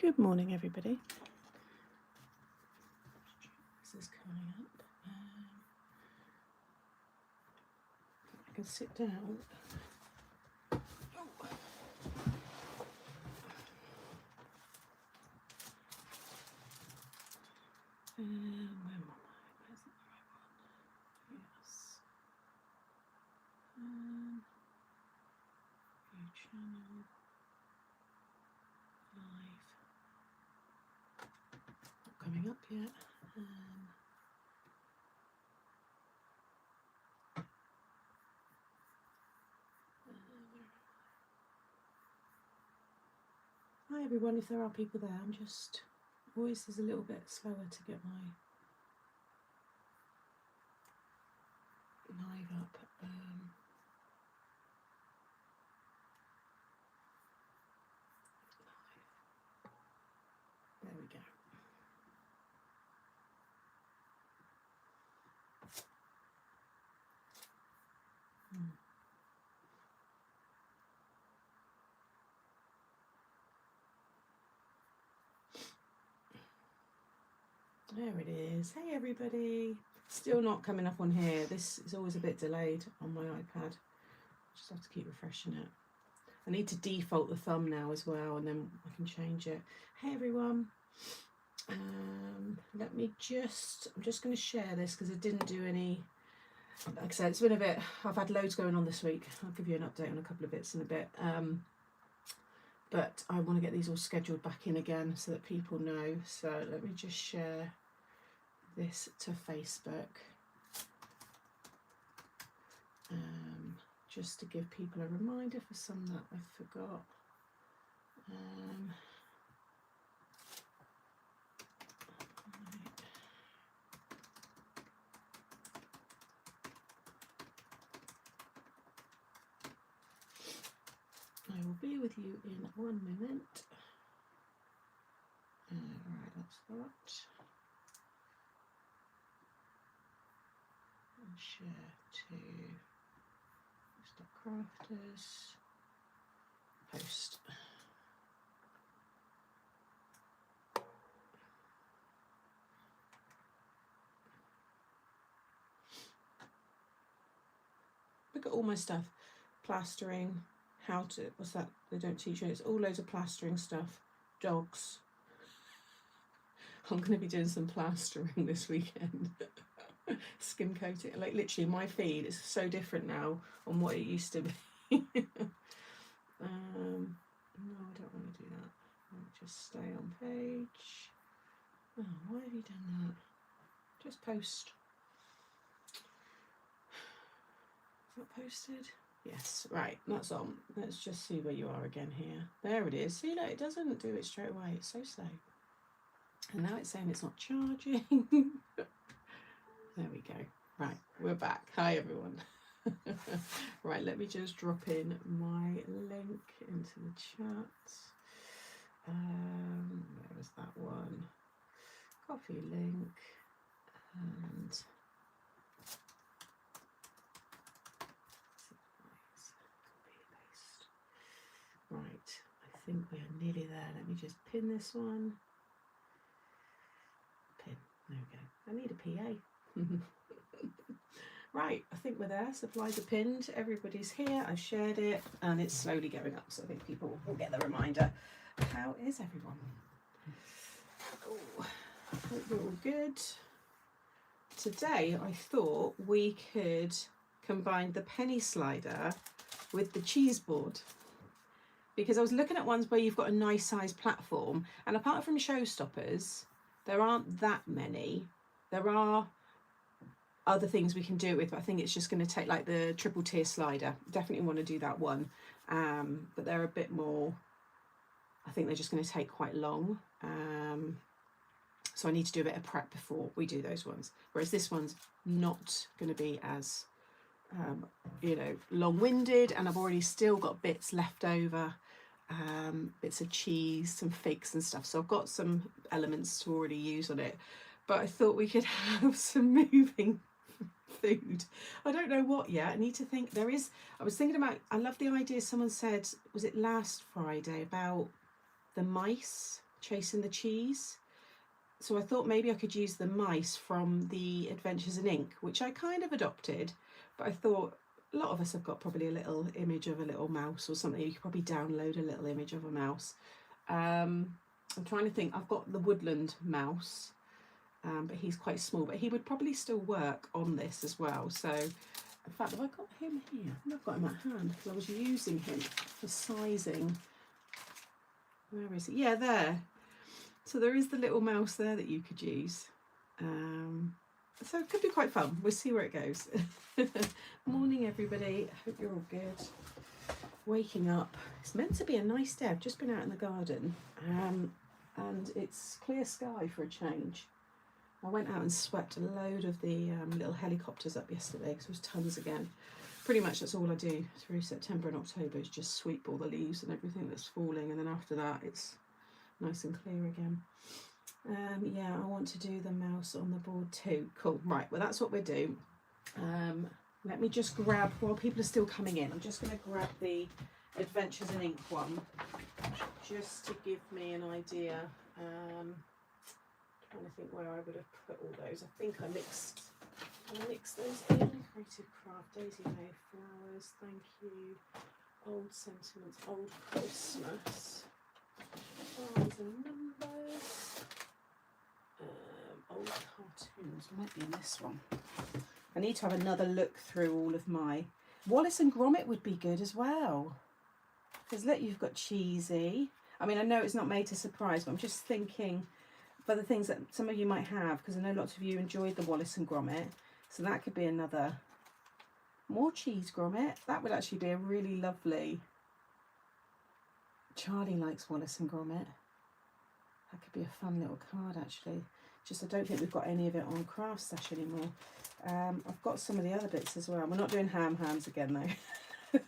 Good morning, everybody. This is coming up. I can sit down. Where am I? Where's the right one? Yes. View channel. Live. Not coming up yet. Hi everyone, if there are people there, I'm just voice is a little bit slower to get my live up. There we go. There it is. Hey everybody. Still not coming up on here. This is always a bit delayed on my iPad. Just have to keep refreshing it. I need to default the thumb now as well, and then I can change it. Hey everyone. Let me I'm just going to share this because I didn't do any, like I said, it's been a bit, I've had loads going on this week. I'll give you an update on a couple of bits in a bit. But I want to get these all scheduled back in again so that people know. So let me just share this to Facebook. Just to give people a reminder for some that I forgot. I will be with you in 1 minute. Right, that's that. And share to Crafters. Post. Look at all my stuff. Plastering. How to, what's that? They don't teach you. It's all loads of plastering stuff. Dogs. I'm going to be doing some plastering this weekend. Skim coating. Like literally my feed is so different now on what it used to be. No, I don't want to do that. I'll just stay on page. Oh, why have you done that? Just post. Is that posted? Yes, right, that's on. Let's just see where you are again here. There it is. See, look, it doesn't do it straight away. It's so slow. And now it's saying it's not charging. There we go. Right, we're back. Hi, everyone. Right, let me just drop in my link into the chat. Where was that one? Copy link. And right, I think we are nearly there. Let me just pin this one. Pin, there we go. I need a PA. Right, I think we're there. Supplies are pinned. Everybody's here. I've shared it and it's slowly going up. So I think people will get the reminder. How is everyone? Oh, hope we're all good. Today, I thought we could combine the penny slider with the cheese board. Because I was looking at ones where you've got a nice size platform, and apart from showstoppers, there aren't that many. There are other things we can do it with, but I think it's just going to take, like the triple tier slider. Definitely want to do that one, but they're a bit more, I think they're just going to take quite long. So I need to do a bit of prep before we do those ones. Whereas this one's not going to be as, you know, long-winded, and I've already still got bits left over, bits of cheese, some figs and stuff. So I've got some elements to already use on it, but I thought we could have some moving food. I don't know what yet. I need to think. I was thinking about, I love the idea someone said, was it last Friday, about the mice? chasing the cheese. So I thought maybe I could use the mice from the Adventures in Ink, which I kind of adopted, but I thought a lot of us have got probably a little image of a little mouse or something. You could probably download a little image of a mouse. I'm trying to think. I've got the woodland mouse, but he's quite small, but he would probably still work on this as well. So in fact, have I got him here? I've got him at hand because I was using him for sizing. Where is he? Yeah, there. So there is the little mouse there that you could use. So it could be quite fun. We'll see where it goes. Morning, everybody. Hope you're all good. Waking up. It's meant to be a nice day. I've just been out in the garden, and it's clear sky for a change. I went out and swept a load of the little helicopters up yesterday because there was tons again. Pretty much that's all I do through September and October is just sweep all the leaves and everything that's falling, and then after that it's nice and clear again. Yeah, I want to do the mouse on the board too. Cool. Right, well that's what we're doing. Let me just grab, while people are still coming in, I'm just going to grab the Adventures in Ink one just to give me an idea. Trying to think where I would have put all those. I think I mixed those in. Decorative craft, daisy May flowers, thank you. Old sentiments, old Christmas. Flowers and numbers. Old cartoons, might be in this one. I need to have another look through all of my... Wallace and Gromit would be good as well. Because look, you've got cheesy. I mean, I know it's not made to surprise, but I'm just thinking for the things that some of you might have, because I know lots of you enjoyed the Wallace and Gromit. So that could be another... More cheese Gromit. That would actually be a really lovely... Charlie likes Wallace and Gromit. That could be a fun little card, actually. Just I don't think we've got any of it on Craft Stash anymore. I've got some of the other bits as well. We're not doing ham hands again, though.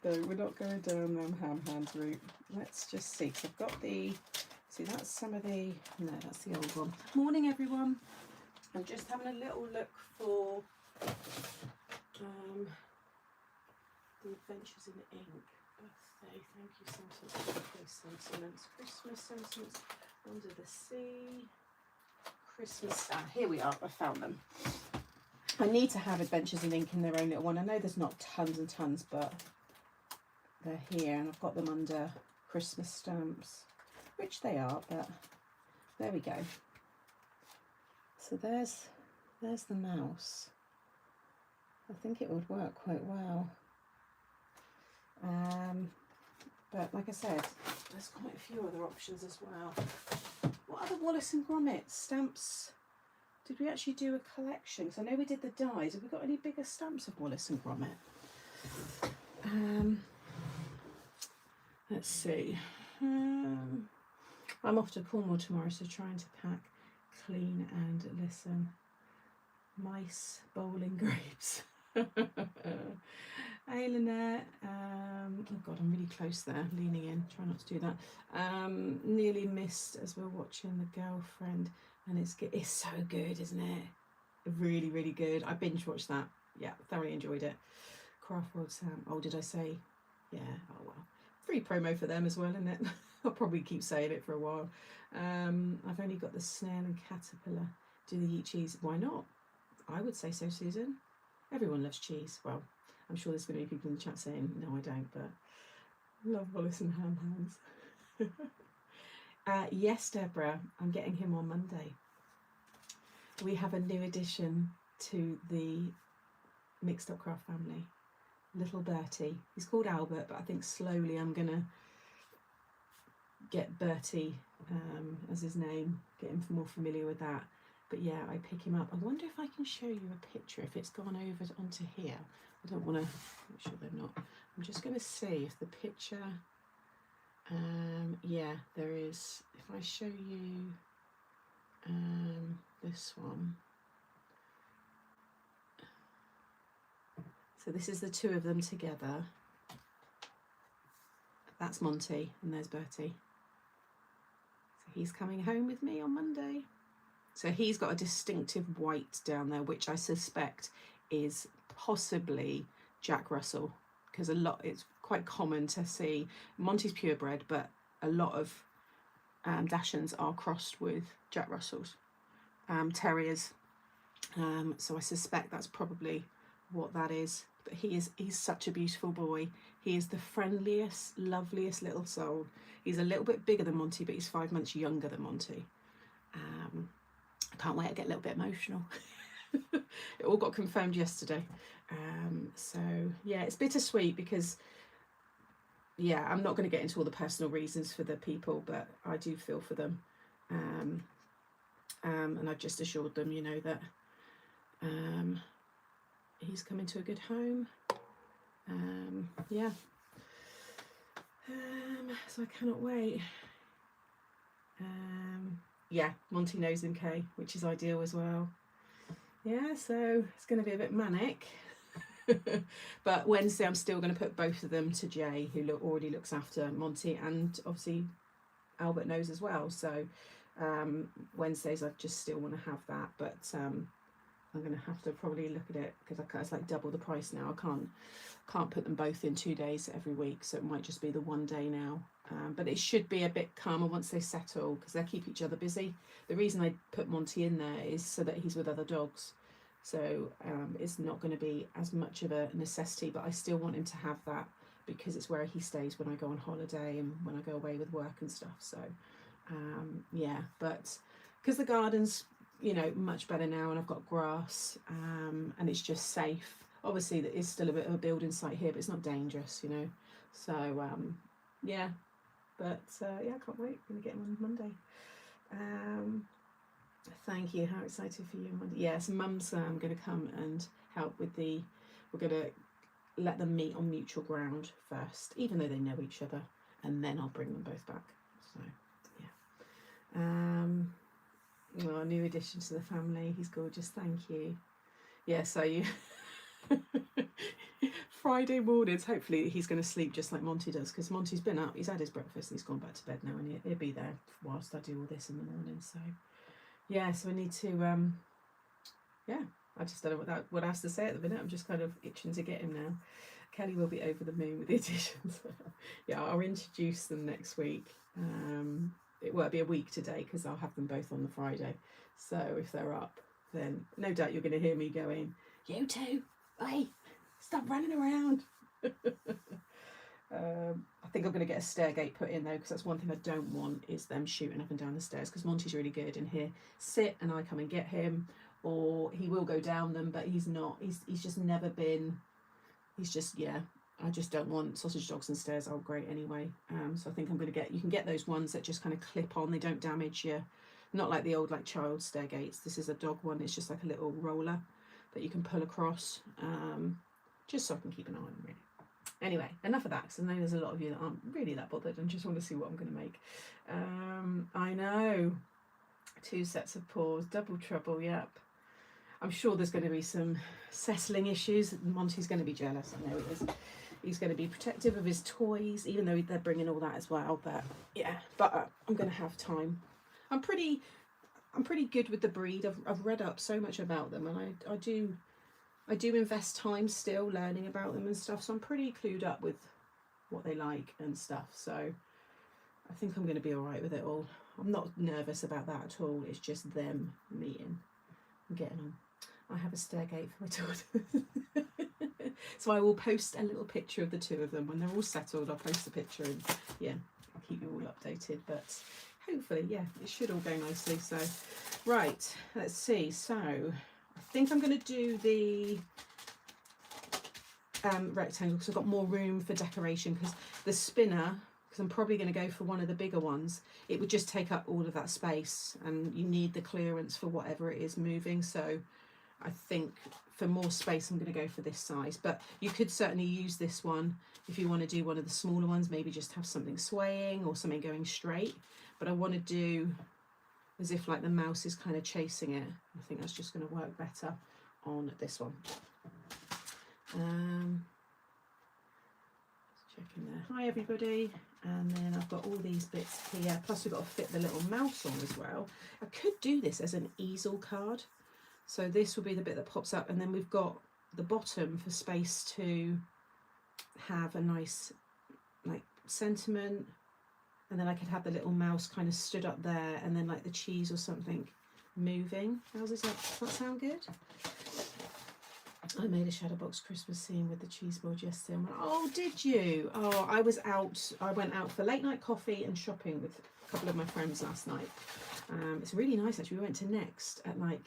No, we're not going down ham hands route. Let's just see. So I've got the... See, that's some of the... No, that's the old one. Morning, everyone. I'm just having a little look for the Adventures in Ink. Birthday, thank you, sentiments, birthday sentiments, Christmas sentiments, Under the Sea, Christmas, here we are, I found them. I need to have Adventures in Ink in their own little one. I know there's not tons and tons, but they're here, and I've got them under Christmas stamps, which they are, but there we go. So there's the mouse. I think it would work quite well. But like I said, there's quite a few other options as well. What other Wallace and Gromit stamps did we actually do a collection? Because I know we did the dies. Have we got any bigger stamps of Wallace and Gromit? Let's see. I'm off to Cornwall tomorrow, so trying to pack, clean and listen. Mice, bowling grapes. Hey Lynette, oh god, I'm really close there, leaning in, try not to do that. Nearly missed as we're watching The Girlfriend, and it's so good, isn't it? Really, really good. I binge watched that. Yeah, thoroughly enjoyed it. Craft World Sam. Oh, did I say? Yeah. Oh well. Free promo for them as well, isn't it? I'll probably keep saying it for a while. I've only got the snail and caterpillar. Do they eat cheese? Why not? I would say so, Susan. Everyone loves cheese. Well, I'm sure there's going to be people in the chat saying, no, I don't, but love Wallace and ham hands. Yes, Deborah, I'm getting him on Monday. We have a new addition to the Mixed Up Craft family. Little Bertie. He's called Albert, but I think slowly I'm going to get Bertie as his name, get him more familiar with that. But yeah, I pick him up. I wonder if I can show you a picture, if it's gone over onto here. I don't want to, make sure they're not. I'm just going to see if the picture, yeah, there is. If I show you this one. So this is the two of them together. That's Monty, and there's Bertie. So he's coming home with me on Monday. So he's got a distinctive white down there, which I suspect is possibly Jack Russell, because it's quite common to see Monty's purebred, but a lot of Dachshunds are crossed with Jack Russells, terriers. So I suspect that's probably what that is. But he's such a beautiful boy. He is the friendliest, loveliest little soul. He's a little bit bigger than Monty, but he's 5 months younger than Monty. I can't wait to get a little bit emotional. It all got confirmed yesterday. So yeah, it's bittersweet because, yeah, I'm not going to get into all the personal reasons for the people, but I do feel for them. And I've just assured them, you know, that he's coming to a good home. Yeah. So I cannot wait. Yeah, Monty knows him, Kay, which is ideal as well. Yeah, so it's going to be a bit manic. But Wednesday I'm still going to put both of them to Jay, who already looks after Monty, and obviously Albert knows as well. So Wednesdays I just still want to have that, but I'm going to have to probably look at it because it's like double the price now. I can't put them both in 2 days every week, so it might just be the 1 day now. But it should be a bit calmer once they settle because they keep each other busy. The reason I put Monty in there is so that he's with other dogs. So it's not going to be as much of a necessity, but I still want him to have that because it's where he stays when I go on holiday and when I go away with work and stuff. So yeah, but because the garden's, you know, much better now and I've got grass and it's just safe. Obviously there is still a bit of a building site here, but it's not dangerous, you know. So yeah, but yeah, I can't wait. I'm gonna get him on Monday. Thank you. How excited for you on Monday? Yes, Mum's going to come and help with we're going to let them meet on mutual ground first, even though they know each other, and then I'll bring them both back. So yeah. Well, a new addition to the family. He's gorgeous. Thank you. Yeah, so you Friday mornings, hopefully he's going to sleep just like Monty does, because Monty's been up, he's had his breakfast and he's gone back to bed now, and he'll be there whilst I do all this in the morning. So yeah, so we need to yeah, I just don't know what else to say at the minute. I'm just kind of itching to get him now. Kelly will be over the moon with the additions. Yeah, I'll introduce them next week. It won't be a week today because I'll have them both on the Friday. So if they're up, then no doubt you're going to hear me going, "You two, hey, stop running around." I think I'm going to get a stair gate put in though, because that's one thing I don't want is them shooting up and down the stairs, because Monty's really good in here. Sit and I come and get him, or he will go down them, but he's not. He's just never been. He's just, yeah. I just don't want sausage dogs and stairs. Are great anyway. So I think I'm going to get. You can get those ones that just kind of clip on. They don't damage you. Not like the old like child stair gates. This is a dog one. It's just like a little roller that you can pull across. Just so I can keep an eye on them, really. Anyway, enough of that, because I know there's a lot of you that aren't really that bothered and just want to see what I'm going to make. I know. 2 sets of paws, double trouble, yep. I'm sure there's going to be some settling issues. Monty's going to be jealous, I know it is. He's going to be protective of his toys, even though they're bringing all that as well. But yeah, but I'm going to have time. I'm pretty good with the breed. I've read up so much about them, and I do invest time still learning about them and stuff, so I'm pretty clued up with what they like and stuff, so I think I'm going to be all right with it all. I'm not nervous about that at all. It's just them meeting and getting on. I have a stair gate for my daughter. So I will post a little picture of the 2 of them when they're all settled. I'll post a picture and yeah, I'll keep you all updated, but hopefully, yeah, it should all go nicely. So right, let's see. So I think I'm going to do the rectangle because I've got more room for decoration, because the spinner, because I'm probably going to go for one of the bigger ones, it would just take up all of that space and you need the clearance for whatever it is moving. So I think for more space I'm going to go for this size, but you could certainly use this one if you want to do one of the smaller ones, maybe just have something swaying or something going straight. But I want to do as if like the mouse is kind of chasing it. I think that's just going to work better on this one. Checking there. Hi everybody. And then I've got all these bits here, plus we've got to fit the little mouse on as well. I could do this as an easel card. So this will be the bit that pops up, and then we've got the bottom for space to have a nice like sentiment, and then I could have the little mouse kind of stood up there, and then like the cheese or something moving. Does that sound good? I made a Shadowbox Christmas scene with the cheese board yesterday. I'm like, oh, did you? Oh, I was out. I went out for late night coffee and shopping with a couple of my friends last night. It's really nice actually. We went to Next at like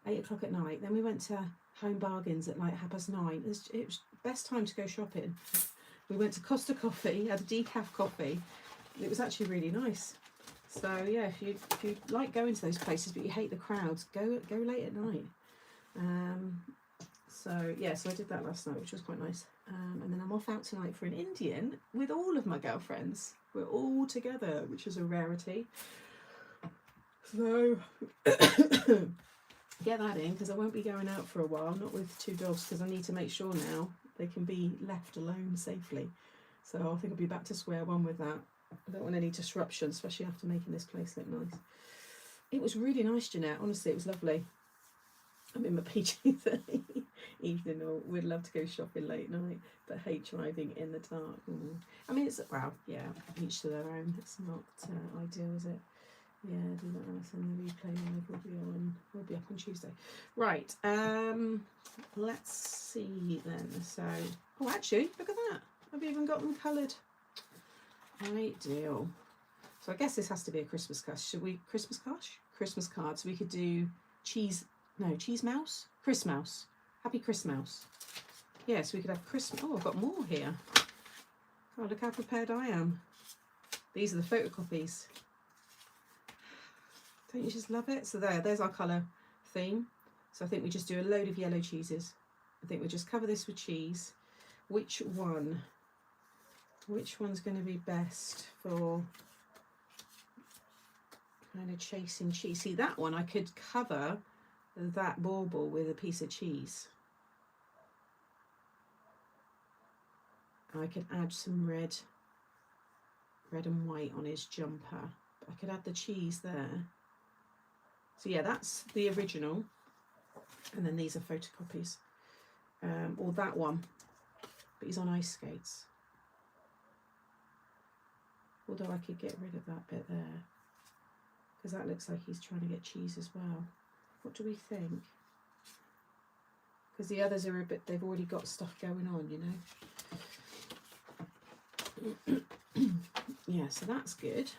8 o'clock at night. Then we went to Home Bargains at like 9:30. It was best time to go shopping. We went to Costa Coffee, had a decaf coffee. It was actually really nice. So yeah, if you like going to those places but you hate the crowds, go late at night. So yeah, so I did that last night, which was quite nice. And then I'm off out tonight for an Indian with all of my girlfriends. We're all together, which is a rarity. So get that in, because I won't be going out for a while, not with 2 dogs, because I need to make sure now they can be left alone safely. So I think I'll be back to square one with that. I don't want any disruption, especially after making this place look nice. It was really nice, Jeanette. Honestly, it was lovely. I'm in my PJs evening, or would love to go shopping late night, but hate driving in the dark. I mean, it's, well, yeah, each to their own. It's not ideal, is it? Yeah, do that, Alison. The replay will be up on Tuesday. Right, let's see then. So, oh, actually, look at that. I've even got them coloured. Ideal. So I guess this has to be a Christmas card. Should we Christmas card? So we could do cheese mouse? Chris Mouse. Happy Chris Mouse. Yeah, so we could have Christmas. Oh, I've got more here. Oh, look how prepared I am. These are the photocopies. Don't you just love it? So there's our colour theme. So I think we just do a load of yellow cheeses. I think we just cover this with cheese. Which one's going to be best for kind of chasing cheese? See, that one I could cover that bauble with a piece of cheese. I could add some red and white on his jumper. I could add the cheese there. So yeah, that's the original, and then these are photocopies. Or that one, but he's on ice skates. Although I could get rid of that bit there, because that looks like he's trying to get cheese as well. What do we think? Because the others are a bit, they've already got stuff going on, you know. Yeah, so that's good.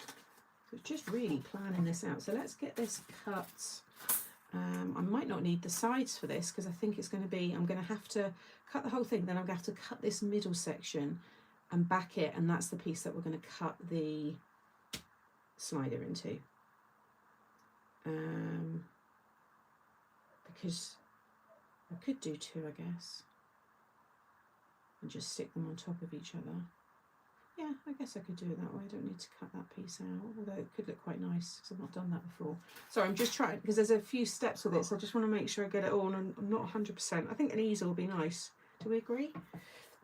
So just really planning this out. So let's get this cut. I might not need the sides for this, because I think it's going to be, I'm going to have to cut the whole thing, then I'm going to have to cut this middle section and back it, and that's the piece that we're going to cut the slider into. Because I could do 2, I guess, and just stick them on top of each other. Yeah, I guess I could do it that way. I don't need to cut that piece out, although it could look quite nice because I've not done that before. Sorry, I'm just trying, because there's a few steps with it, so I just want to make sure I get it all, and I'm not 100%. I think an easel will be nice. Do we agree?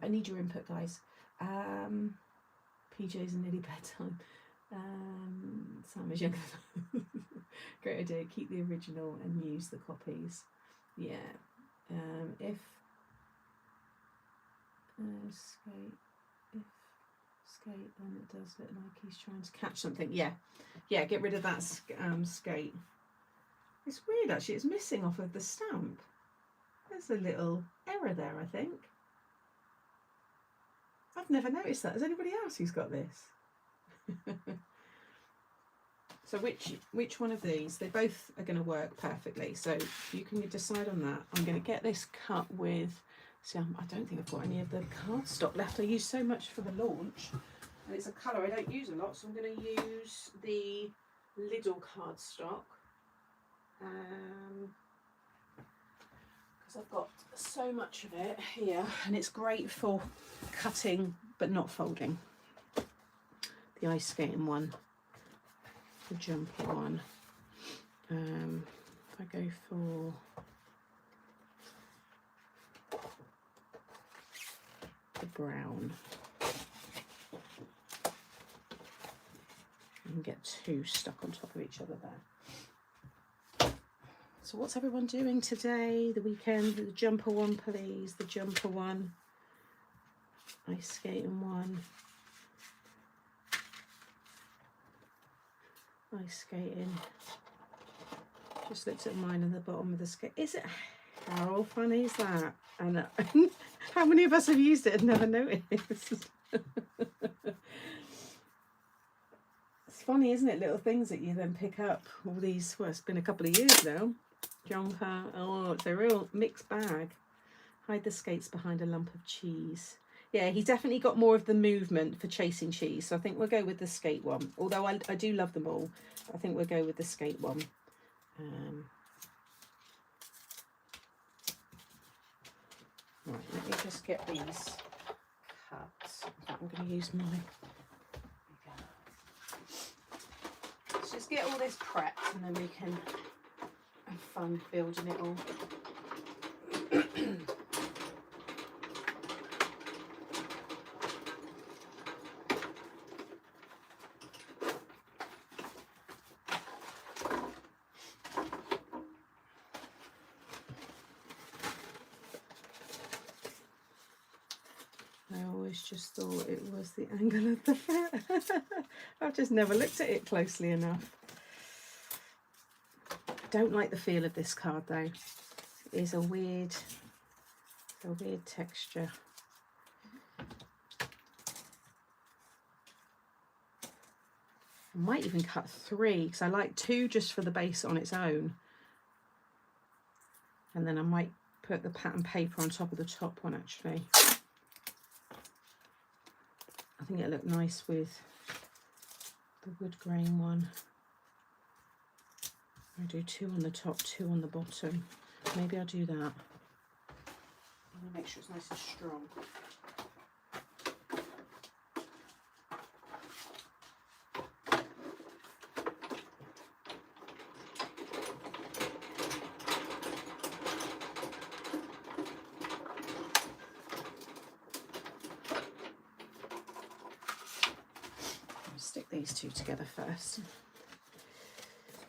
I need your input, guys. PJs are nearly bedtime. Sam is younger. Great idea. Keep the original and use the copies. Yeah. If skate, then it does look like he's trying to catch something. Yeah, get rid of that skate. It's weird actually, it's missing off of the stamp. There's a little error there, I think. I've never noticed that. Is anybody else who's got this? So which one of these? They both are going to work perfectly, so you can decide on that. I'm going to get this cut with, see, I don't think I've got any of the cardstock left. I used so much for the launch, and it's a colour I don't use a lot, so I'm going to use the Lidl cardstock, because I've got so much of it here, and it's great for cutting but not folding. The ice skating one, the jumper one. If I go for the brown, you can get 2 stuck on top of each other there. So what's everyone doing today, the weekend? The jumper one, please. The jumper one. Ice skating one. ice skating. Just looked at mine in the bottom of the skate. Is it, how funny is that? And how many of us have used it and never noticed? It's funny, isn't it? Little things that you then pick up. All these, well, it's been a couple of years now. Jumper. Oh, it's a real mixed bag. Hide the skates behind a lump of cheese. Yeah, he's definitely got more of the movement for chasing cheese. So I think we'll go with the skate one. Although I do love them all. I think we'll go with the skate one. Right, let me just get these cuts. I'm going to use my... Let's just get all this prepped and then we can have fun building it all. Just thought it was the angle of the foot. I've just never looked at it closely enough. I don't like the feel of this card though. It is a weird texture. I might even cut 3 because I like 2 just for the base on its own. And then I might put the pattern paper on top of the top one actually. I think it'll look nice with the wood grain one. I do 2 on the top, 2 on the bottom. Maybe I'll do that. I'm going to make sure it's nice and strong. Stick these 2 together first.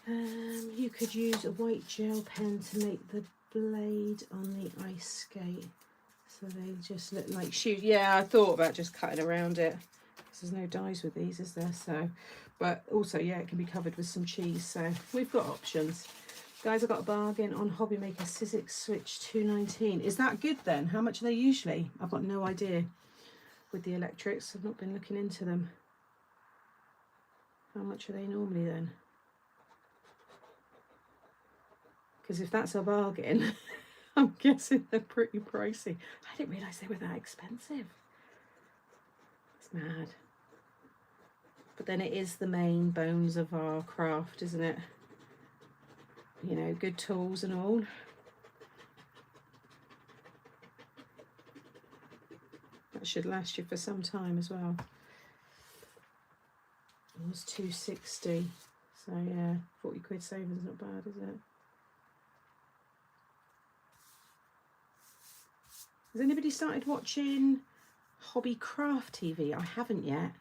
You could use a white gel pen to make the blade on the ice skate so they just look like shoes. Yeah, I thought about just cutting around it because there's no dies with these, is there? So, but also, yeah, it can be covered with some cheese. So we've got options. Guys, I got a bargain on Hobbymaker Sizzix Switch 219. Is that good then? How much are they usually? I've got no idea with the electrics. I've not been looking into them. How much are they normally then? Because if that's a bargain, I'm guessing they're pretty pricey. I didn't realise they were that expensive. It's mad. But then it is the main bones of our craft, isn't it? You know, good tools and all. That should last you for some time as well. It was 260, so yeah, 40 quid savings, not bad, is it? Has anybody started watching Hobby Craft TV? I haven't yet.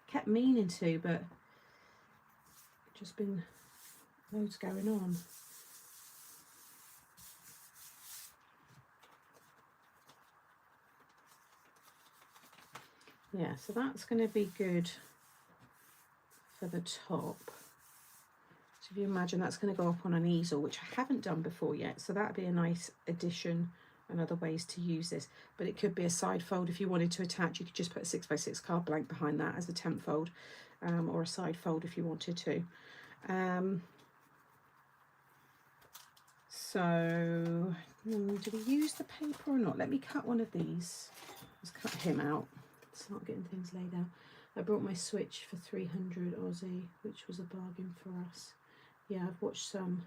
Kept meaning to, but just been loads going on. Yeah, so that's going to be good for the top. So if you imagine that's going to go up on an easel, which I haven't done before yet, so that'd be a nice addition and other ways to use this. But it could be a side fold if you wanted to attach. You could just put a 6x6 card blank behind that as a temp fold, or a side fold if you wanted to. So do we use the paper or not? Let me cut one of these. Let's cut him out. Start getting things laid out. I brought my Switch for 300 Aussie, which was a bargain for us. Yeah, I've watched some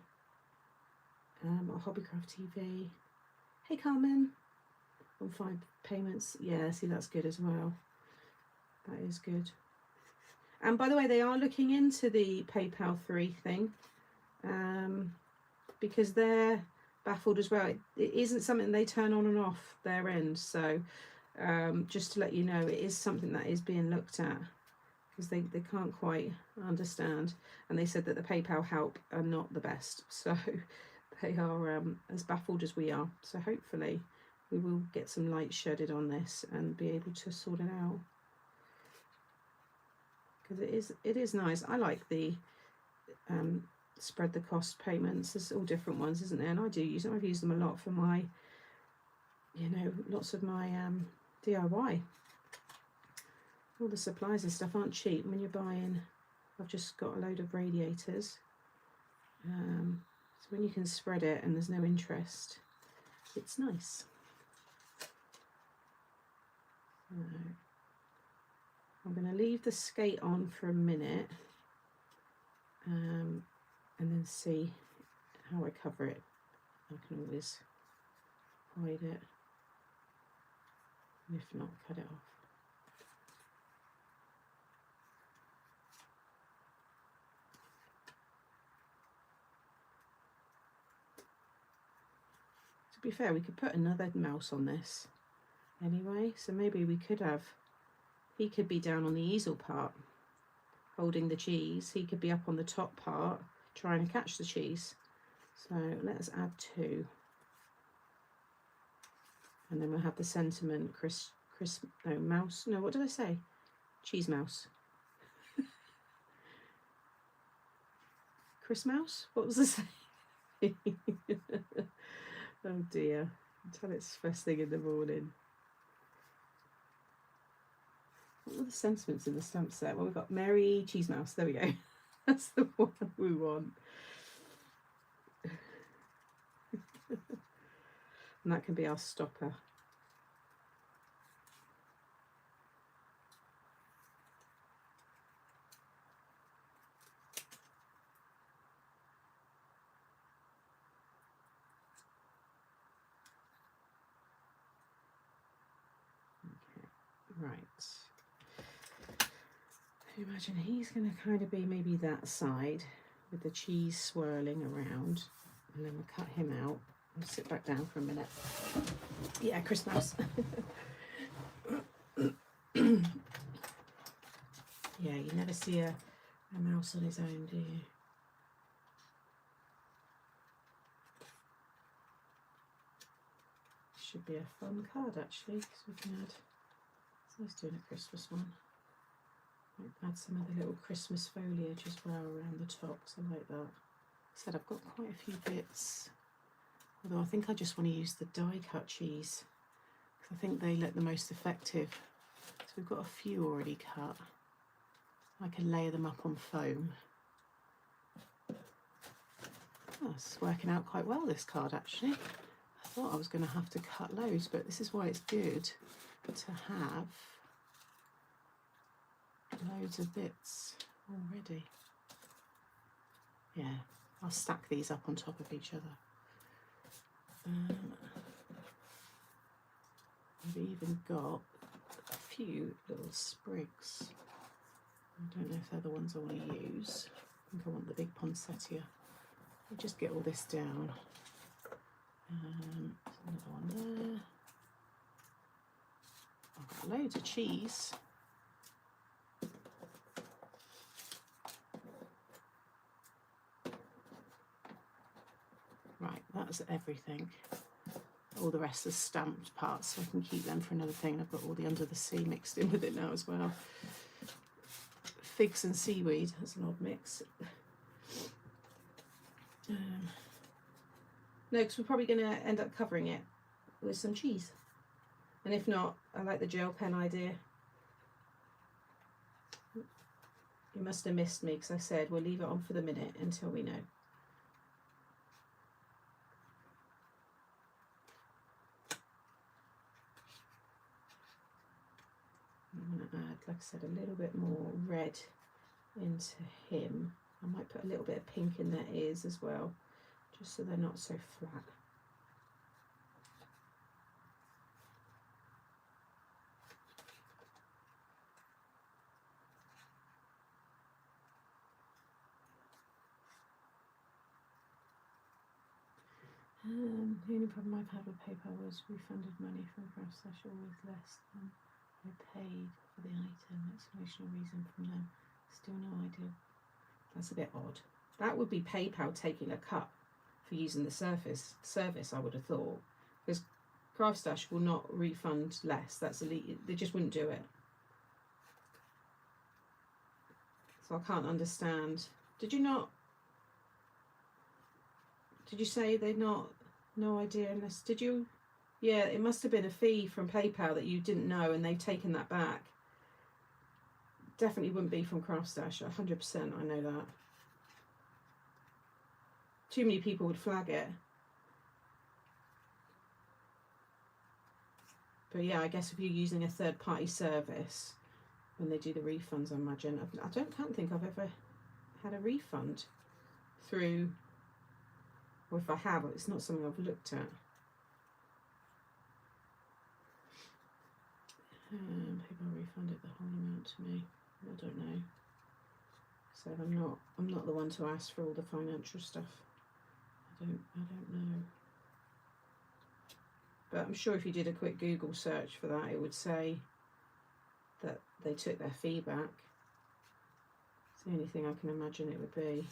on Hobbycraft TV. Hey Carmen, on 5 payments. Yeah, see, that's good as well. That is good. And by the way, they are looking into the PayPal 3 thing, because they're baffled as well. It isn't something they turn on and off their end. So just to let you know, it is something that is being looked at, because they can't quite understand. And they said that the PayPal help are not the best. So they are as baffled as we are. So hopefully we will get some light shedded on this and be able to sort it out. Because it is nice. I like the spread the cost payments. There's all different ones, isn't there? And I do use them. I've used them a lot for my, you know, lots of my DIY. All the supplies and stuff aren't cheap when you're buying. I've just got a load of radiators. So when you can spread it and there's no interest, it's nice. So I'm going to leave the skate on for a minute and then see how I cover it. I can always hide it, and if not, cut it off. To be fair, we could put another mouse on this anyway, so maybe we could have, he could be down on the easel part holding the cheese, he could be up on the top part trying to catch the cheese. So let's add 2, and then we'll have the sentiment mouse, no, what did I say? Cheese mouse. Chris Mouse? What was I saying? Oh dear, until it's first thing in the morning. What were the sentiments in the stamp set? Well, we've got Merry Cheese Mouse, there we go. That's the one we want. And that can be our stopper. Right, I imagine he's going to kind of be maybe that side with the cheese swirling around, and then we'll cut him out. I'll sit back down for a minute. Yeah, Chris Mouse. Yeah, you never see a mouse on his own, do you? Should be a fun card actually, because we can add. Let's do a Christmas one. Might add some other little Christmas foliage as well around the top, so I like that. I said I've got quite a few bits, although I think I just want to use the die cut cheese because I think they look the most effective. So we've got a few already cut. I can layer them up on foam. Oh, it's working out quite well, this card actually. I thought I was going to have to cut loads, but this is why it's good to have loads of bits already. Yeah, I'll stack these up on top of each other. I've even got a few little sprigs. I don't know if they're the ones I want to use. I think I want the big poinsettia. I'll just get all this down. There's another one there. I've got loads of cheese. Right, that's everything. All the rest are stamped parts, so I can keep them for another thing. I've got all the under the sea mixed in with it now as well. Figs and seaweed, that's an odd mix. No, because we're probably going to end up covering it with some cheese. And if not, I like the gel pen idea. You must have missed me because I said we'll leave it on for the minute until we know. I'm going to add, like I said, a little bit more red into him. I might put a little bit of pink in their ears as well, just so they're not so flat. The only problem I've had with PayPal was refunded money from craft slash always less than I paid for the item. Explanation or reason from them. Still no idea. That's a bit odd. That would be PayPal taking a cut for using the service, I would have thought. Because Craft Stash will not refund less. That's elite. They just wouldn't do it. So I can't understand. Did you not Did you say they're not? No idea unless, did you? Yeah, it must have been a fee from PayPal that you didn't know and they've taken that back. Definitely wouldn't be from CraftStash, 100%, I know that. Too many people would flag it. But yeah, I guess if you're using a third-party service, when they do the refunds, I imagine. Can't think I've ever had a refund through, or if I have, it's not something I've looked at. People refunded the whole amount to me. I don't know. So I'm not the one to ask for all the financial stuff. I don't know. But I'm sure if you did a quick Google search for that, it would say that they took their fee back. It's the only thing I can imagine it would be.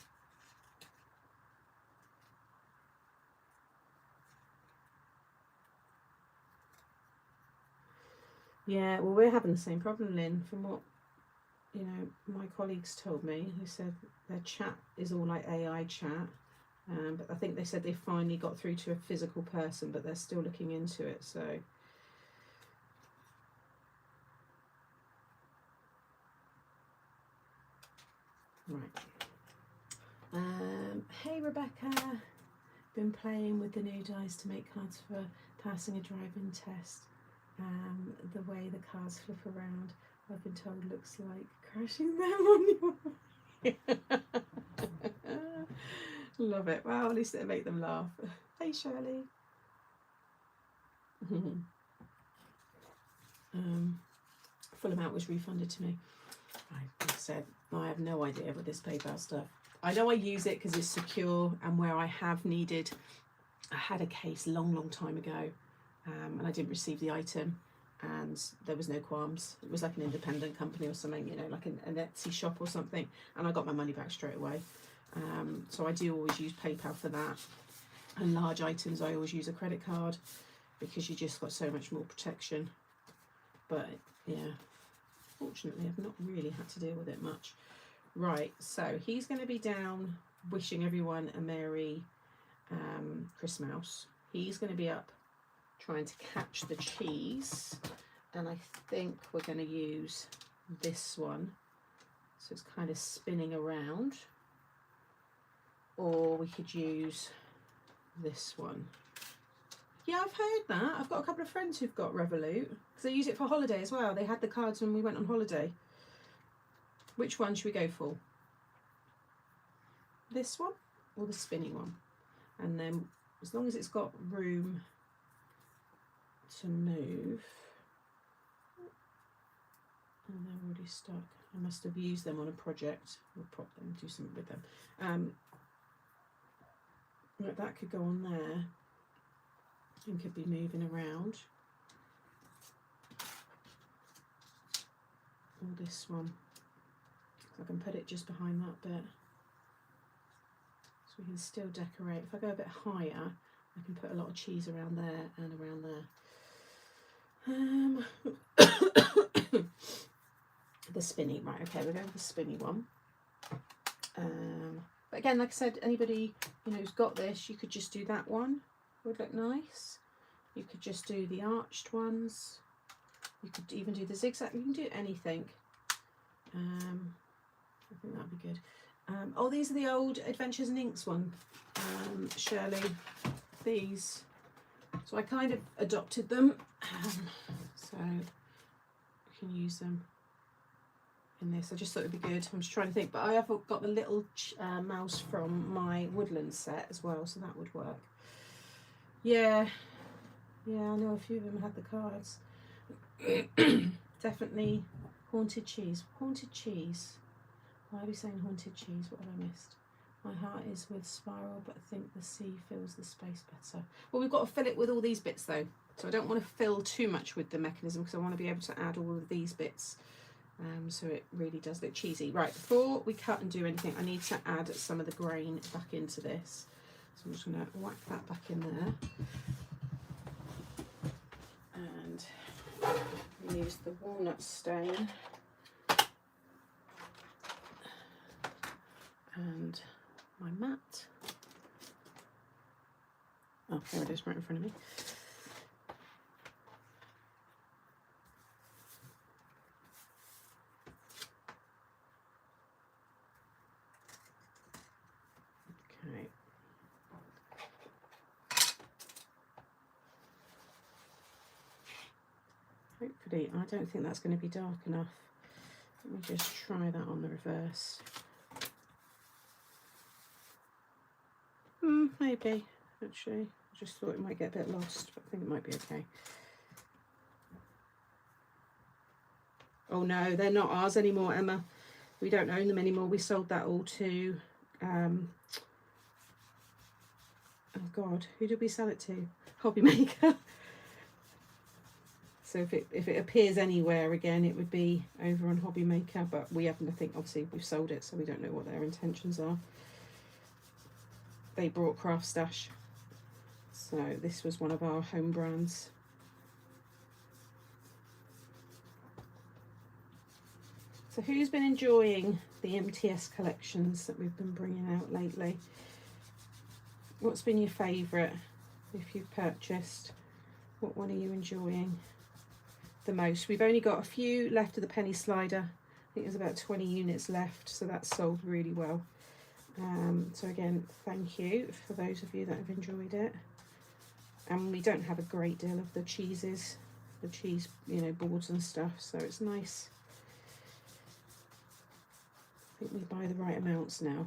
Yeah, well, we're having the same problem, Lynn, from what, you know, my colleagues told me, who said their chat is all like AI chat. But I think they said they finally got through to a physical person, but they're still looking into it, so. Right. Hey, Rebecca. Been playing with the new dice to make cards for passing a driving test. The way the cards flip around, I've been told looks like crashing them on your Love it. Well, at least it'll make them laugh. Hey, Shirley. Full amount was refunded to me. Like I said, I have no idea with this PayPal stuff. I know I use it because it's secure, and where I have needed, I had a case long time ago, and I didn't receive the item, and there was no qualms. It was like an independent company or something, you know, like an Etsy shop or something, and I got my money back straight away. So I do always use PayPal for that. And large items, I always use a credit card because you just got so much more protection. But yeah, fortunately, I've not really had to deal with it much. Right, so he's going to be down wishing everyone a Merry Christmas. He's going to be up trying to catch the cheese, and I think we're going to use this one, so it's kind of spinning around, or we could use this one. Yeah, I've heard that. I've got a couple of friends who've got Revolut because they use it for holiday as well. They had the cards when we went on holiday. Which one should we go for? This one or the spinning one? And then as long as it's got room to move. And they're already stuck. I must have used them on a project. We'll prop them, do something with them. Right, that could go on there and could be moving around. Or this one. I can put it just behind that bit. So we can still decorate. If I go a bit higher, I can put a lot of cheese around there and around there. The spinny, right, okay, we're going with the spinny one. But again, like I said, anybody who's got this, you could just do that one. Would look nice. You could just do the arched ones. You could even do the zigzag. You can do anything. I think that'd be good. Oh, these are the old Adventures in Inks one, Shirley. These. So I kind of adopted them, so you can use them in this. I just thought it'd be good. I'm just trying to think, but I have got the little mouse from my Woodland set as well, so that would work. Yeah, I know a few of them had the cards. Definitely haunted cheese. Haunted cheese. Why are we saying haunted cheese? What have I missed? My heart is with Spiral, but I think the sea fills the space better. Well, we've got to fill it with all these bits though. So I don't want to fill too much with the mechanism because I want to be able to add all of these bits. So it really does look cheesy. Right, before we cut and do anything, I need to add some of the grain back into this. So I'm just going to whack that back in there. And use the walnut stain. And my mat. Oh, there it is, right in front of me. Okay. Hopefully, I don't think that's going to be dark enough. Let me just try that on the reverse. Maybe, actually. I just thought it might get a bit lost, but I think it might be okay. Oh no, they're not ours anymore, Emma. We don't own them anymore. We sold that all to, oh God, who did we sell it to? Hobby Maker. So if it appears anywhere again, it would be over on Hobby Maker, but we have nothing, obviously we've sold it, so we don't know what their intentions are. They brought Craft Stash. So this was one of our home brands. So who's been enjoying the MTS collections that we've been bringing out lately? What's been your favourite if you've purchased? What one are you enjoying the most? We've only got a few left of the penny slider. I think there's about 20 units left, so that's sold really well. So again, thank you for those of you that have enjoyed it. And we don't have a great deal of the cheeses, the cheese, you know, boards and stuff, so it's nice. I think we buy the right amounts now.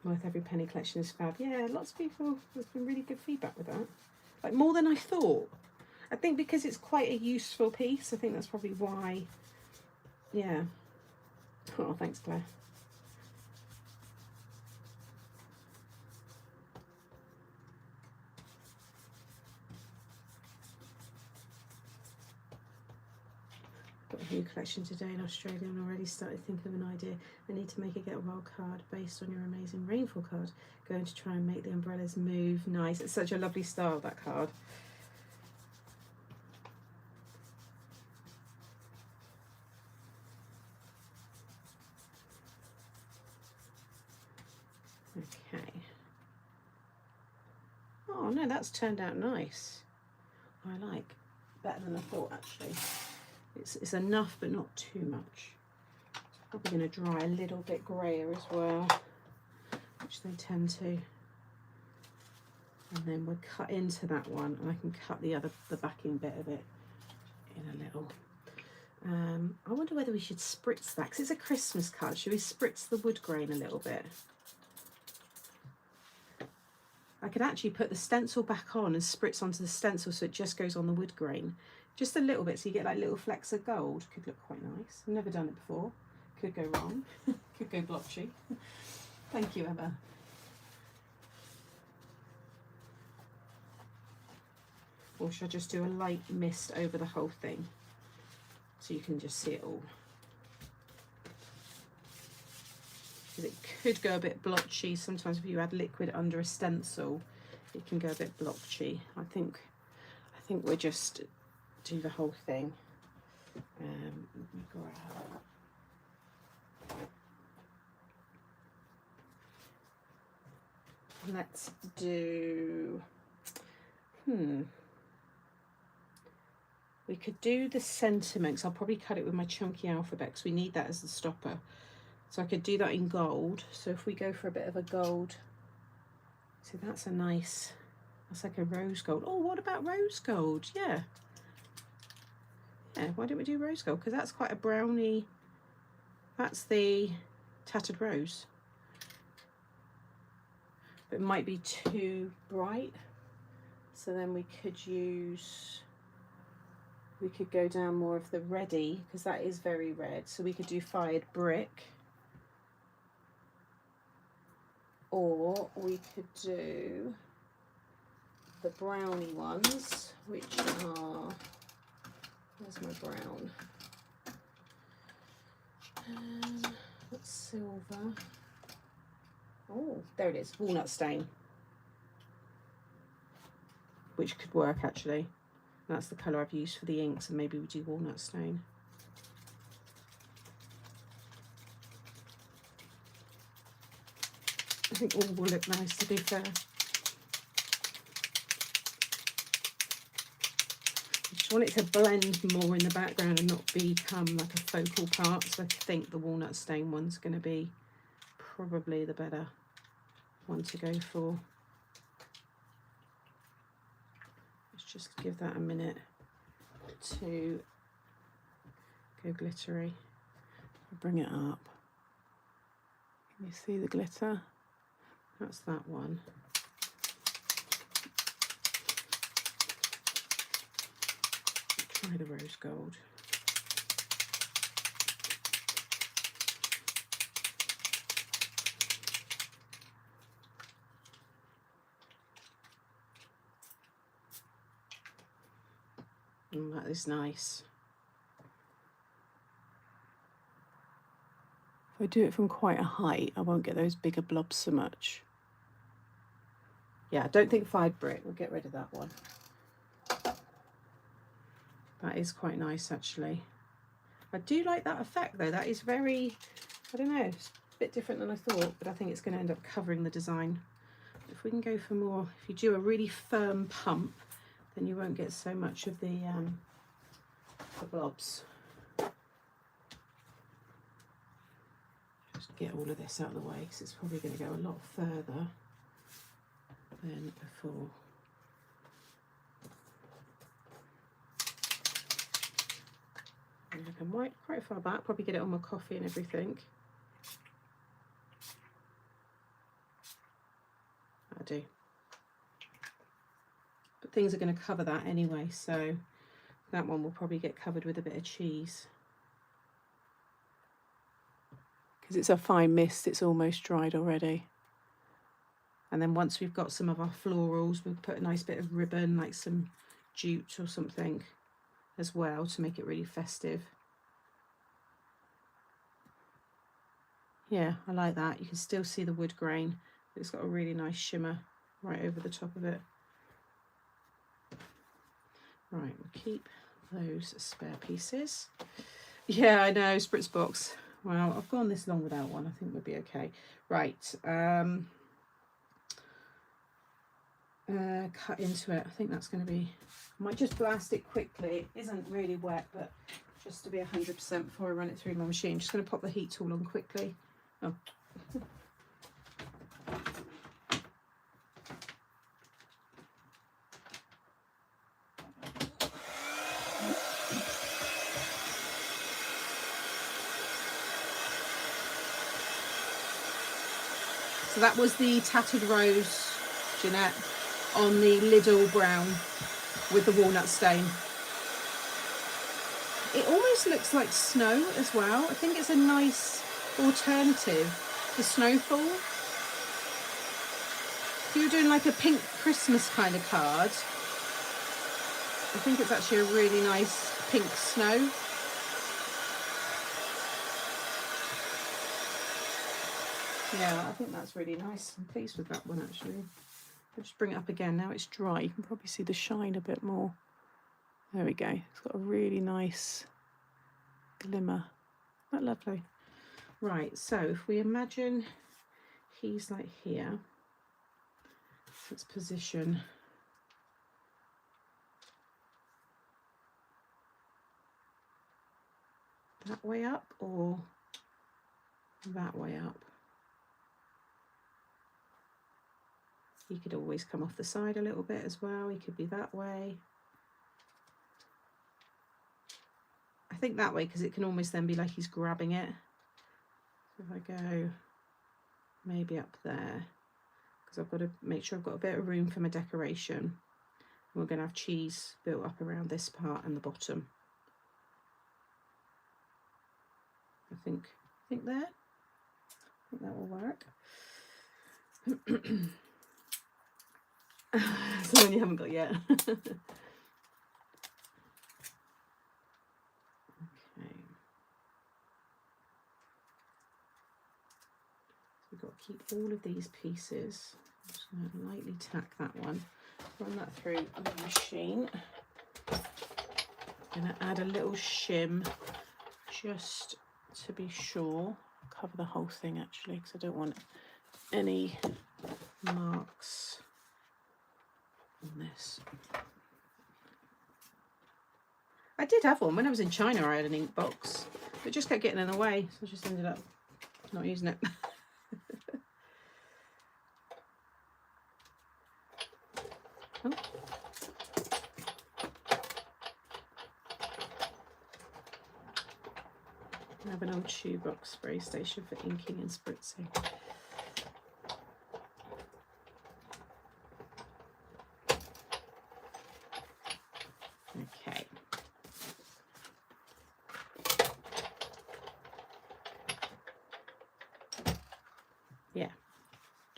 Worth every penny collection is fab. Yeah, lots of people, there's been really good feedback with that. Like more than I thought. I think because it's quite a useful piece, I think that's probably why. Yeah. Oh, thanks, Claire. Got a new collection today in Australia and already started thinking of an idea. I need to make a Get Wild card based on your amazing rainfall card. Going to try and make the umbrellas move. Nice. It's such a lovely style, that card. Okay. Oh no, that's turned out nice. I like. Better than I thought, actually. It's enough, but not too much. Probably going to dry a little bit grayer as well, which they tend to. And then we'll cut into that one, and I can cut the backing bit of it in a little. I wonder whether we should spritz that, because it's a Christmas card. Should we spritz the wood grain a little bit? I could actually put the stencil back on and spritz onto the stencil so it just goes on the wood grain. Just a little bit, so you get like little flecks of gold. Could look quite nice. I've never done it before. Could go wrong. Could go blotchy. Thank you, Emma. Or should I just do a light mist over the whole thing so you can just see it all? Because it could go a bit blotchy. Sometimes if you add liquid under a stencil, it can go a bit blotchy. I think we'll just do the whole thing. Let me grab. Let's do. We could do the sentiments. I'll probably cut it with my chunky alphabet because we need that as the stopper. So I could do that in gold. So if we go for a bit of a gold, so that's a nice. That's like a rose gold. Oh, what about rose gold? Yeah. Yeah, why don't we do rose gold? Because that's quite a brownie. That's the tattered rose. But it might be too bright. So then we could go down more of the reddy, because that is very red. So we could do fired brick. Or we could do the brownie ones, which are, where's my brown? That's silver. Oh, there it is, walnut stain. Which could work actually. That's the colour I've used for the inks, and maybe we do walnut stain. I think all will look nice, to be fair. I want it to blend more in the background and not become like a focal part. So I think the walnut stain one's going to be probably the better one to go for. Let's just give that a minute to go glittery. I'll bring it up. Can you see the glitter? That's that one. Try the rose gold. And that is nice. If I do it from quite a height, I won't get those bigger blobs so much. Yeah, I don't think 5 brick. We'll get rid of that one. That is quite nice, actually. I do like that effect, though. That is very, I don't know, it's a bit different than I thought, but I think it's going to end up covering the design. If we can go for more, if you do a really firm pump, then you won't get so much of the blobs. Just get all of this out of the way, because it's probably going to go a lot further than before. And I can wipe quite far back, probably get it on my coffee and everything. I do. But things are going to cover that anyway, so that one will probably get covered with a bit of cheese. Because it's a fine mist, it's almost dried already. And then once we've got some of our florals, we'll put a nice bit of ribbon, like some jute or something as well, to make it really festive. Yeah, I like that. You can still see the wood grain, but it's got a really nice shimmer right over the top of it. Right, we'll keep those spare pieces. Yeah, I know, spritz box. Well, I've gone this long without one. I think we'll be okay. Right, cut into it. I think that's going to be, I might just blast it quickly. It isn't really wet, but just to be 100% before I run it through my machine. Just going to pop the heat tool on quickly. Oh. So that was the Tattered Rose, Jeanette, on the Lidl brown with the walnut stain. It almost looks like snow as well. I think it's a nice alternative to snowfall. If you were doing like a pink Christmas kind of card, I think it's actually a really nice pink snow. Yeah, I think that's really nice. I'm pleased with that one, actually. I'll just bring it up again. Now it's dry. You can probably see the shine a bit more. There we go. It's got a really nice glimmer. Isn't that lovely? Right, so if we imagine he's like here, let's position that way up or that way up. He could always come off the side a little bit as well. He could be that way. I think that way, because it can almost then be like he's grabbing it. So if I go maybe up there, because I've got to make sure I've got a bit of room for my decoration. We're going to have cheese built up around this part and the bottom. I think there. I think that will work. It's the one you haven't got yet. Okay. So we've got to keep all of these pieces. I'm just going to lightly tack that one. Run that through the machine. I'm going to add a little shim just to be sure. Cover the whole thing actually, because I don't want any marks on this. I did have one. When I was in China, I had an ink box. But it just kept getting in the way, so I just ended up not using it. Oh. I have an old shoebox spray station for inking and spritzing. Okay. Yeah,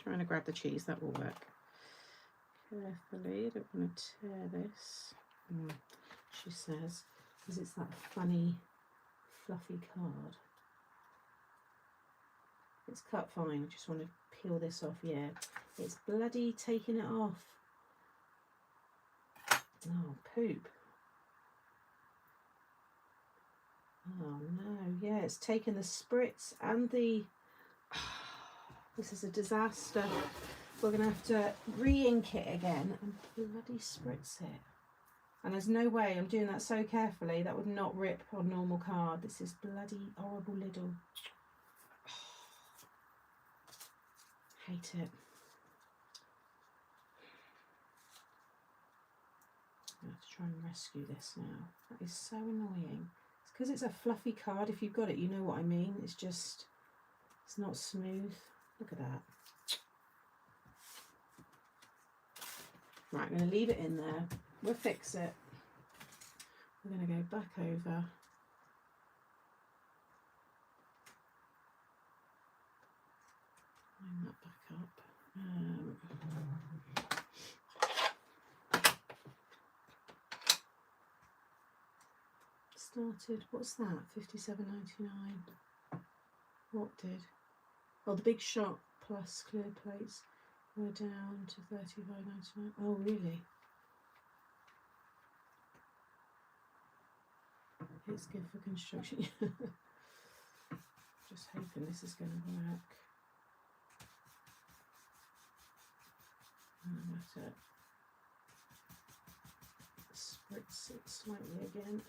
trying to grab the cheese, that will work. Carefully, I don't want to tear this. She says, because it's that funny, fluffy card. It's cut fine, I just want to peel this off. Yeah, it's bloody taking it off. Oh, poop. Oh no, yeah, it's taken the spritz and the... This is a disaster. We're going to have to re-ink it again and bloody spritz it. And there's no way I'm doing that so carefully. That would not rip on normal card. This is bloody horrible little... Hate it. I have to try and rescue this now. That is so annoying. It's because it's a fluffy card. If you've got it, you know what I mean. It's just, it's not smooth. Look at that. Right, I'm going to leave it in there. We'll fix it. We're going to go back over. Line that back up. Started, what's that? 57.99. What did? Oh, the Big Shot plus clear plates were down to 35.99. Oh, really? It's good for construction. Just hoping this is going to work. I'm going to spritz it slightly again.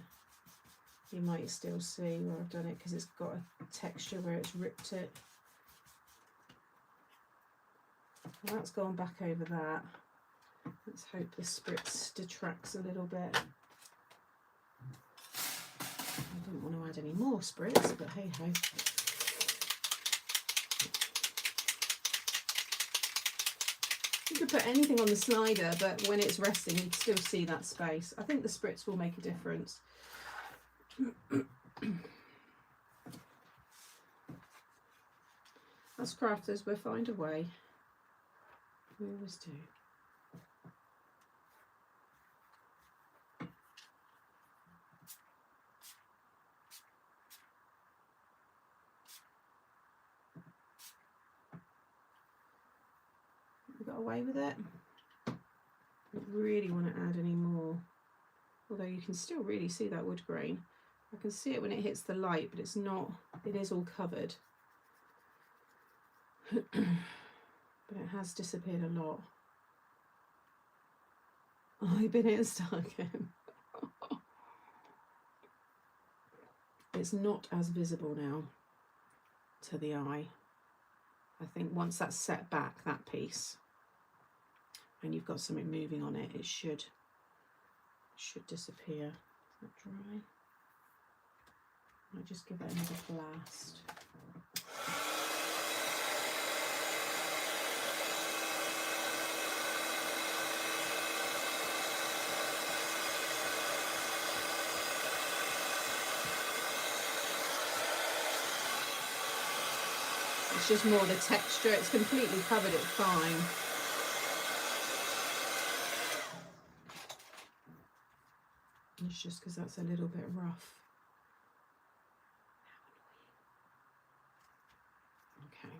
You might still see where I've done it because it's got a texture where it's ripped it. Well, that's gone back over that. Let's hope the spritz detracts a little bit. I didn't want to add any more spritz, but hey ho. You could put anything on the slider, but when it's resting, you'd still see that space. I think the spritz will make a difference. As crafters, we'll find a way. We always do. We got away with it. Don't really want to add any more. Although you can still really see that wood grain. I can see it when it hits the light, but it's not, it is all covered. But it has disappeared a lot. Oh, I've been here stuck in. It's not as visible now to the eye. I think once that's set back, that piece, and you've got something moving on it, it should disappear. Is that dry? I'll just give it another blast. It's just more the texture. It's completely covered it fine. It's just because that's a little bit rough. Okay.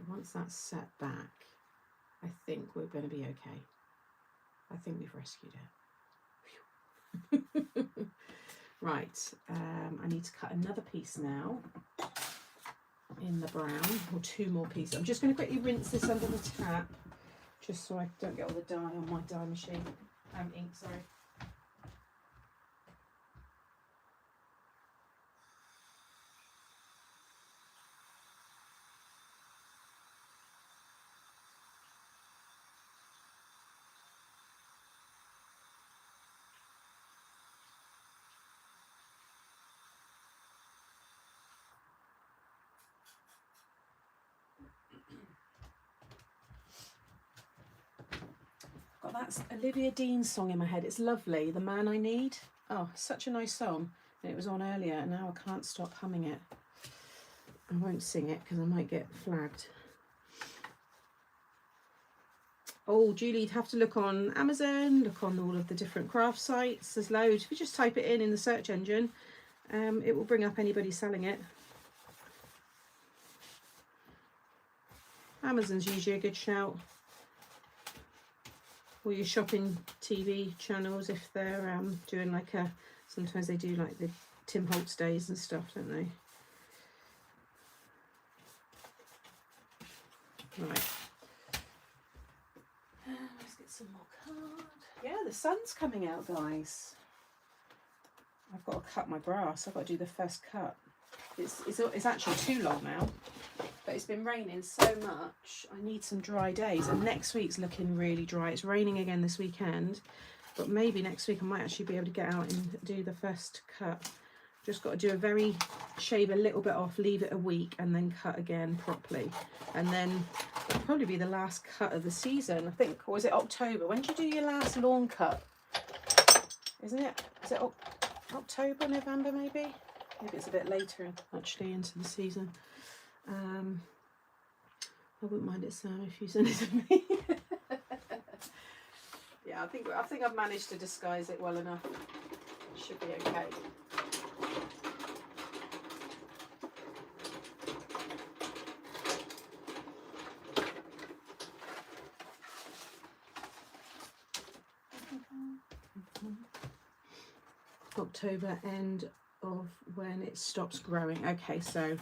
Once that's set back, I think we're going to be okay. I think we've rescued it. Right, I need to cut another piece now. in the brown, or 2 more pieces. I'm just going to quickly rinse this under the tap, just so I don't get all the dye on my dye machine. Ink, sorry. Got that Olivia Dean song in my head. It's lovely. The Man I Need. Oh, such a nice song. And it was on earlier, and now I can't stop humming it. I won't sing it because I might get flagged. Oh, Julie, you'd have to look on Amazon, look on all of the different craft sites. There's loads. If you just type it in the search engine, it will bring up anybody selling it. Amazon's usually a good shout. Or your shopping TV channels, if they're doing like sometimes they do like the Tim Holtz days and stuff, don't they? Right. Let's get some more card. Yeah, the sun's coming out, guys. I've got to cut my grass. I've got to do the first cut. It's actually too long now, but it's been raining so much. I need some dry days, and next week's looking really dry. It's raining again this weekend, but maybe next week I might actually be able to get out and do the first cut. Just got to do shave a little bit off, leave it a week, and then cut again properly. And then it'll probably be the last cut of the season, I think. Or was it October? When did you do your last lawn cut? Isn't it? Is it October, November maybe? Maybe it's a bit later actually into the season. I wouldn't mind it, Sam, if you send it to me. Yeah, I think I've managed to disguise it well enough. Should be okay. October, end of when it stops growing. Okay, so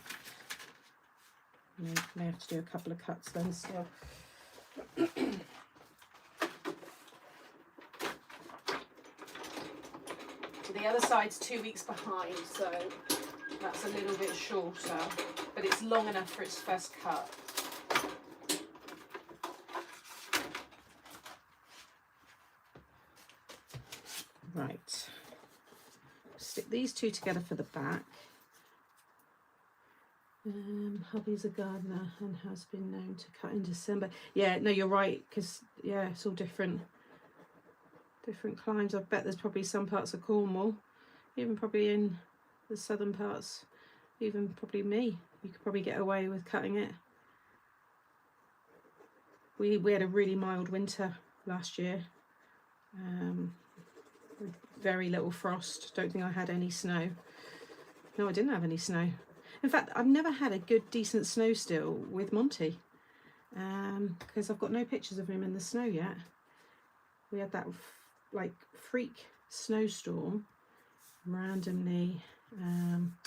may have to do a couple of cuts then still. So the other side's 2 weeks behind, so that's a little bit shorter, but it's long enough for its first cut. Right. Stick these two together for the back. Hubby's a gardener and has been known to cut in December. Yeah, no, you're right, because yeah, it's all different climes. I bet there's probably some parts of Cornwall, even probably in the southern parts, even probably me, you could probably get away with cutting it. We had a really mild winter last year, with very little frost. Don't think I had any snow. No, I didn't have any snow. In fact, I've never had a good, decent snow still with Monty, because I've got no pictures of him in the snow yet. We had that like freak snowstorm randomly.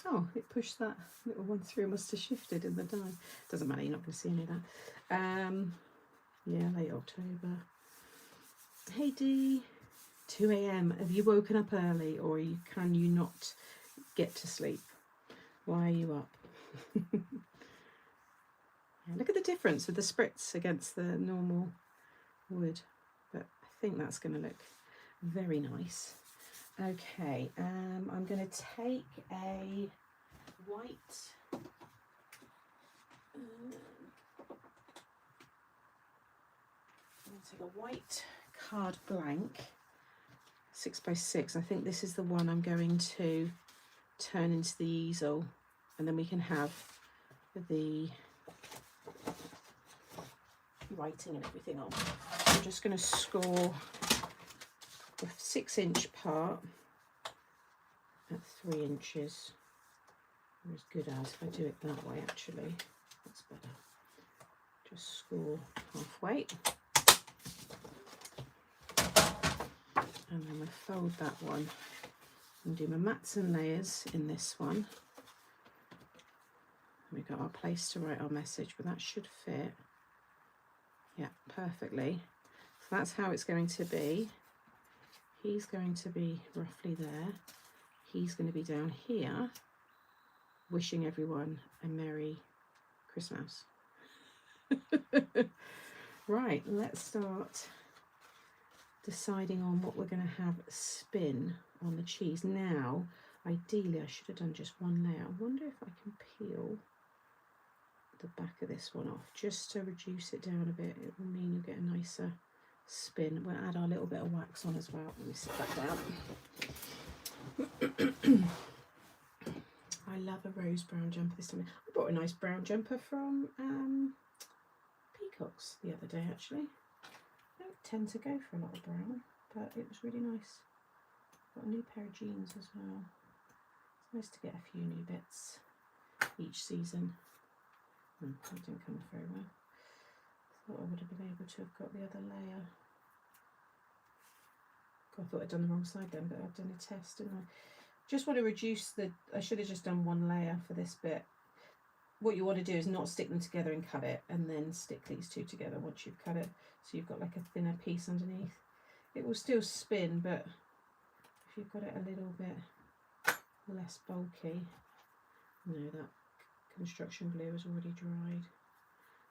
Oh, it pushed that little one through. Must have shifted in the dye. Doesn't matter, you're not going to see any of that. Yeah, late October. Hey Dee, 2 AM. Have you woken up early, or can you not get to sleep? Why are you up? Yeah, look at the difference with the spritz against the normal wood. But I think that's going to look very nice. Okay, I'm going to take a white. I'm going to take a white card blank, 6x6. I think this is the one I'm going to turn into the easel, and then we can have the writing and everything on. I'm just going to score the 6-inch part at 3 inches. Or as good as, if I do it that way actually, that's better. Just score halfway. And then we'll fold that one and do my mats and layers in this one. We've got our place to write our message, but that should fit. Yeah, perfectly. So that's how it's going to be. He's going to be roughly there. He's going to be down here, wishing everyone a Merry Christmas. Right, let's start deciding on what we're going to have spin on the cheese. Now, ideally, I should have done just one layer. I wonder if I can peel the back of this one off just to reduce it down a bit. It will mean you get a nicer spin. We'll add our little bit of wax on as well. Let me sit that down. I love a rose brown jumper this time. I bought a nice brown jumper from Peacocks the other day, actually. I don't tend to go for a lot of brown, but it was really nice. Got a new pair of jeans as well. It's nice to get a few new bits each season. That didn't come very well. Thought I would have been able to have got the other layer. God, I thought I'd done the wrong side then, but I've done a test, didn't I? Just want to reduce the, I should have just done one layer for this bit. What you want to do is not stick them together and cut it, and then stick these two together once you've cut it, so you've got like a thinner piece underneath. It will still spin, but if you've got it a little bit less bulky. No, that construction glue is already dried.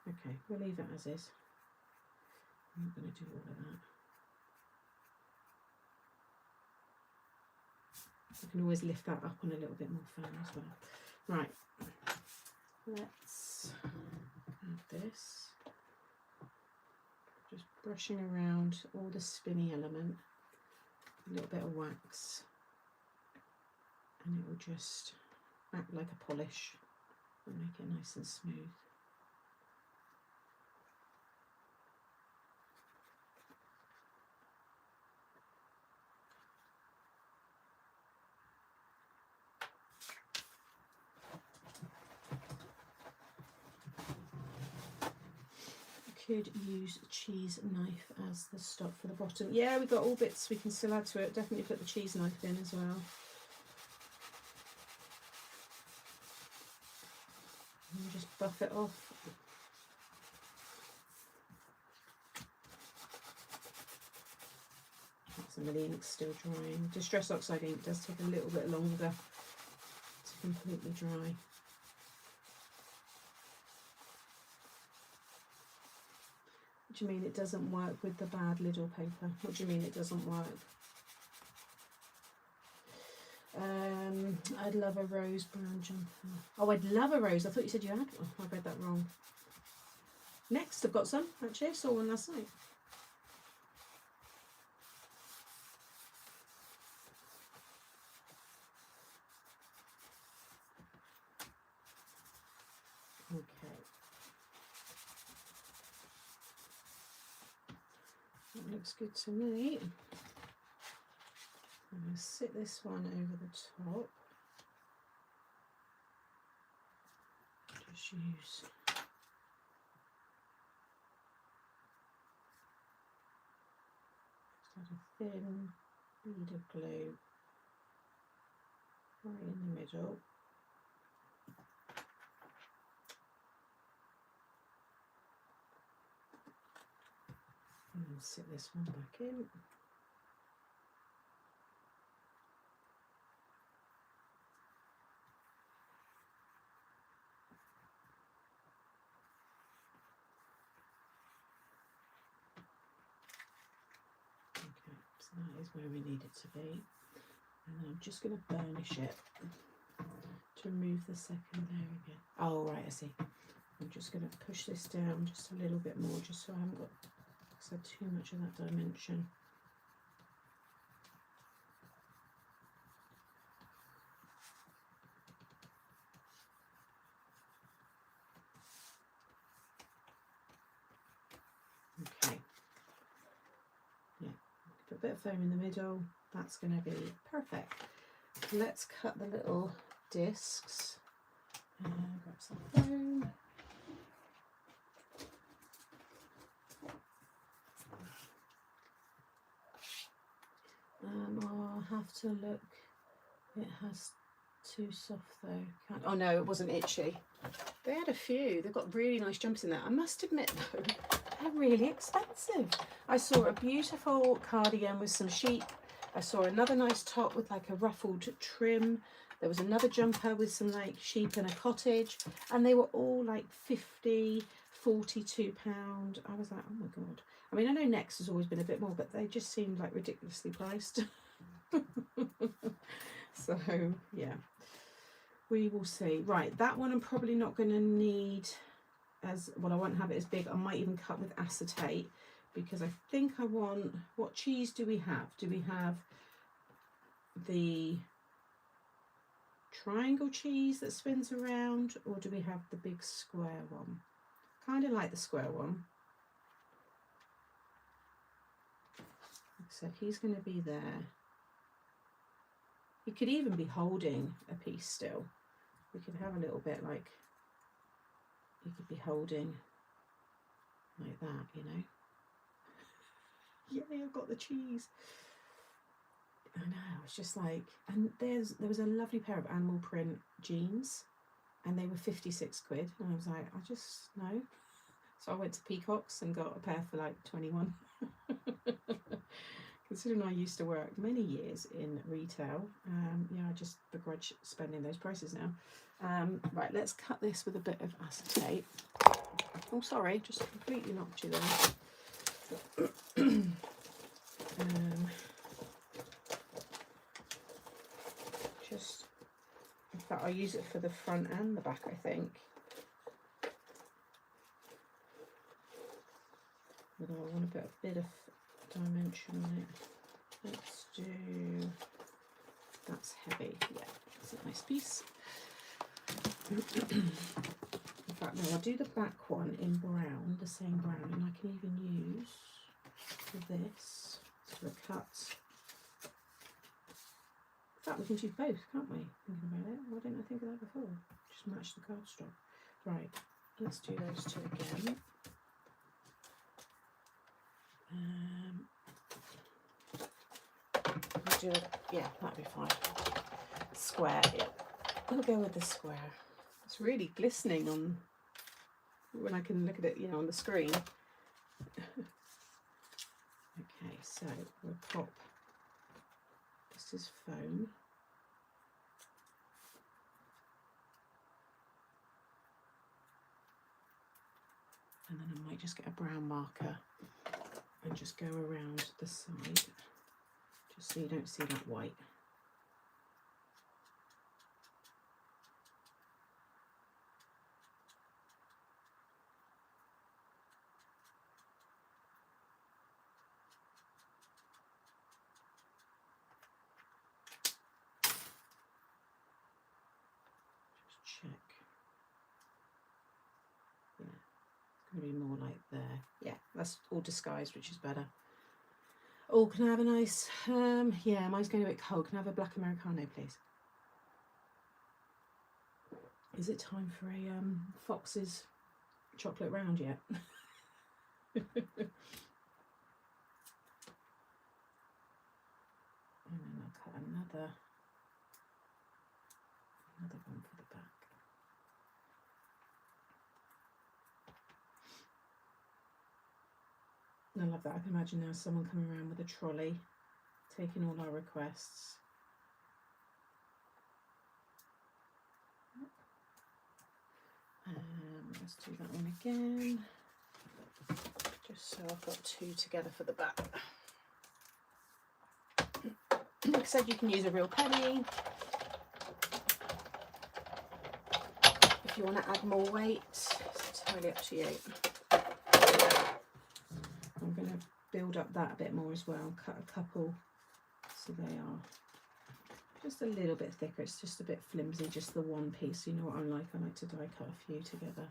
Okay, we'll leave that as is. I'm not going to do all of that. You can always lift that up on a little bit more firm as well. Right, let's add this. Just brushing around all the spinny element, a little bit of wax, and it will just act like a polish and make it nice and smooth. Could use a cheese knife as the stop for the bottom. Yeah, we've got all bits we can still add to it. Definitely put the cheese knife in as well. And just buff it off. That's some of the ink's still drying. Distress oxide ink does take a little bit longer to completely dry. What do you mean it doesn't work with the bad Lidl paper? What do you mean it doesn't work? I'd love a rose brown jumper. Oh, I'd love a rose. I thought you said you had one. I read that wrong. Next, I've got some. Actually, I saw one last night. Okay. That looks good to me. I'm going to sit this one over the top. Just use a thin bead of glue right in the middle. And sit this one back in. So that is where we need it to be, and then I'm just going to burnish it to remove the second layer again. Oh right, I see. I'm just going to push this down just a little bit more, just so I haven't got too much of that dimension. Okay. Yeah. Put a bit of foam in the middle, that's going to be perfect. Let's cut the little discs. Grab some foam. I'll have to look. It has too soft though. Oh no, it wasn't itchy. They had a few. They've got really nice jumpers in there. I must admit though, they're really expensive. I saw a beautiful cardigan with some sheep. I saw another nice top with like a ruffled trim. There was another jumper with some like sheep and a cottage, and they were all like 50, 42 pound. I was like, oh my God. I mean, I know Next has always been a bit more, but they just seemed like ridiculously priced. So yeah, we will see. Right, that one I'm probably not going to need as well. I won't have it as big. I might even cut with acetate, because I think I want, what cheese do we have? Do we have the triangle cheese that spins around, or do we have the big square one? Kind of like the square one. Like I said, he's going to be there. He could even be holding a piece still. We could have a little bit like, he could be holding like that, you know. Yay, I've got the cheese. I know, it's just like, and there was a lovely pair of animal print jeans, and they were 56 quid, and I was like, I just, no. So I went to Peacocks and got a pair for like 21. Considering I used to work many years in retail, yeah, I just begrudge spending those prices now. Right, let's cut this with a bit of acetate. Oh, sorry, just completely knocked you there. Just, in fact, I'll use it for the front and the back, I think. But I want a bit of dimension on it. Let's do, that's heavy, yeah, that's a nice piece. In fact, no, I'll do the back one in brown, the same brown, and I can even use for this, for the cut. In fact, we can do both, can't we? Thinking about it, why didn't I think of that before? Just match the cardstock. Right, let's do those two again. We'll do, yeah, that'd be fine. Square, yeah. I'll go with the square. It's really glistening on when I can look at it, you know, on the screen. Okay, so we'll pop. This is foam. And then I might just get a brown marker and just go around the side, just so you don't see that white. Just check. Yeah, it's going to be more like there. Yeah, that's all disguised, which is better. Oh, can I have a nice, yeah, mine's going a bit cold. Can I have a black Americano, please? Is it time for a Fox's chocolate round yet? And then I'll cut another one for the back. I love that. I can imagine now someone coming around with a trolley, taking all our requests. Let's do that one again, just so I've got two together for the back. Like I said, you can use a real penny. If you want to add more weight, it's entirely up to you. I'm going to build up that a bit more as well, cut a couple so they are just a little bit thicker. It's just a bit flimsy, just the one piece. You know what I'm like, I like to die cut a few together.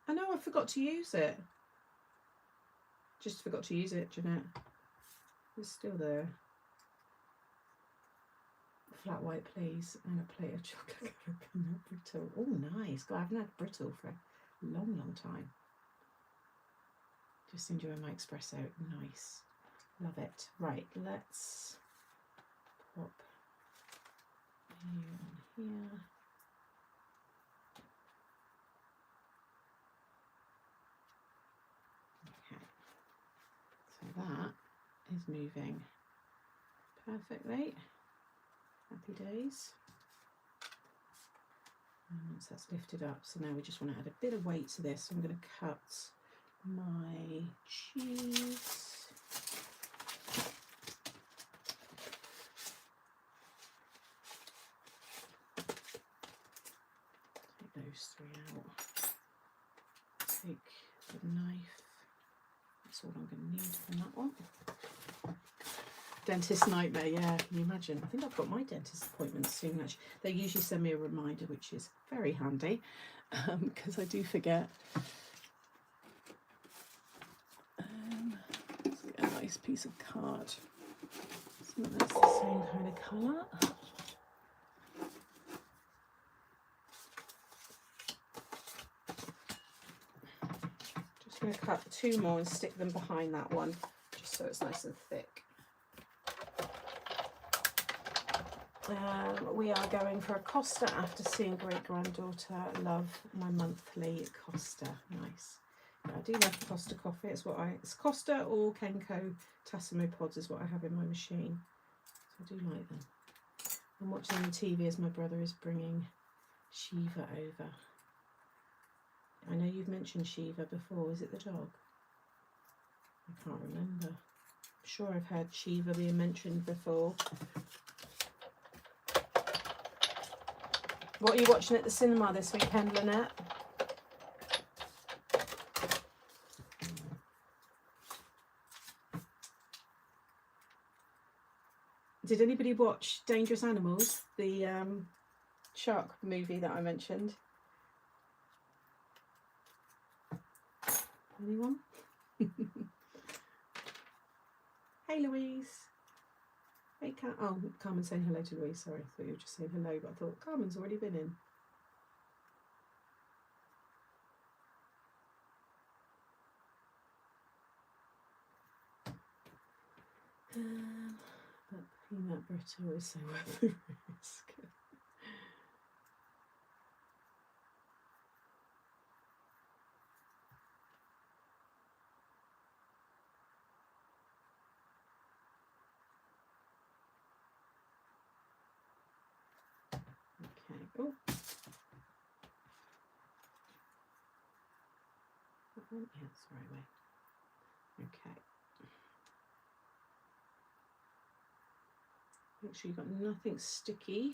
I know I forgot to use it. Just forgot to use it, Jeanette. It's still there. Flat white, please, and a plate of chocolate coconut brittle. Oh, nice. God, I haven't had brittle for a long, long time. Just enjoying my espresso. Nice. Love it. Right, let's pop you on here. is moving perfectly. Happy days. And once that's lifted up, so now we just want to add a bit of weight to this. So I'm going to cut my cheese. Take those 3 out. Take the knife. That's all I'm going to need from that one. Dentist nightmare, yeah, can you imagine? I think I've got my dentist appointment soon, actually. They usually send me a reminder, which is very handy, because I do forget. Let's get a nice piece of card. So that's the same kind of colour. Just going to cut 2 more and stick them behind that one, just so it's nice and thick. We are going for a Costa after seeing great-granddaughter. Love my monthly Costa. Nice. Yeah, I do love Costa coffee. It's Costa or Kenko Tassimo pods is what I have in my machine. So I do like them. I'm watching the TV as my brother is bringing Shiva over. I know you've mentioned Shiva before. Is it the dog? I can't remember. I'm sure I've heard Shiva being mentioned before. What are you watching at the cinema this weekend, Lynette? Did anybody watch Dangerous Animals, the shark movie that I mentioned? Anyone? Hey, Louise. Hey, oh, Carmen's saying hello to Louise. Sorry, I thought you were just saying hello, but I thought Carmen's already been in. But peanut butter is so worth the risk. Okay. Oh. Yeah, that's the right way. Okay. Make sure you've got nothing sticky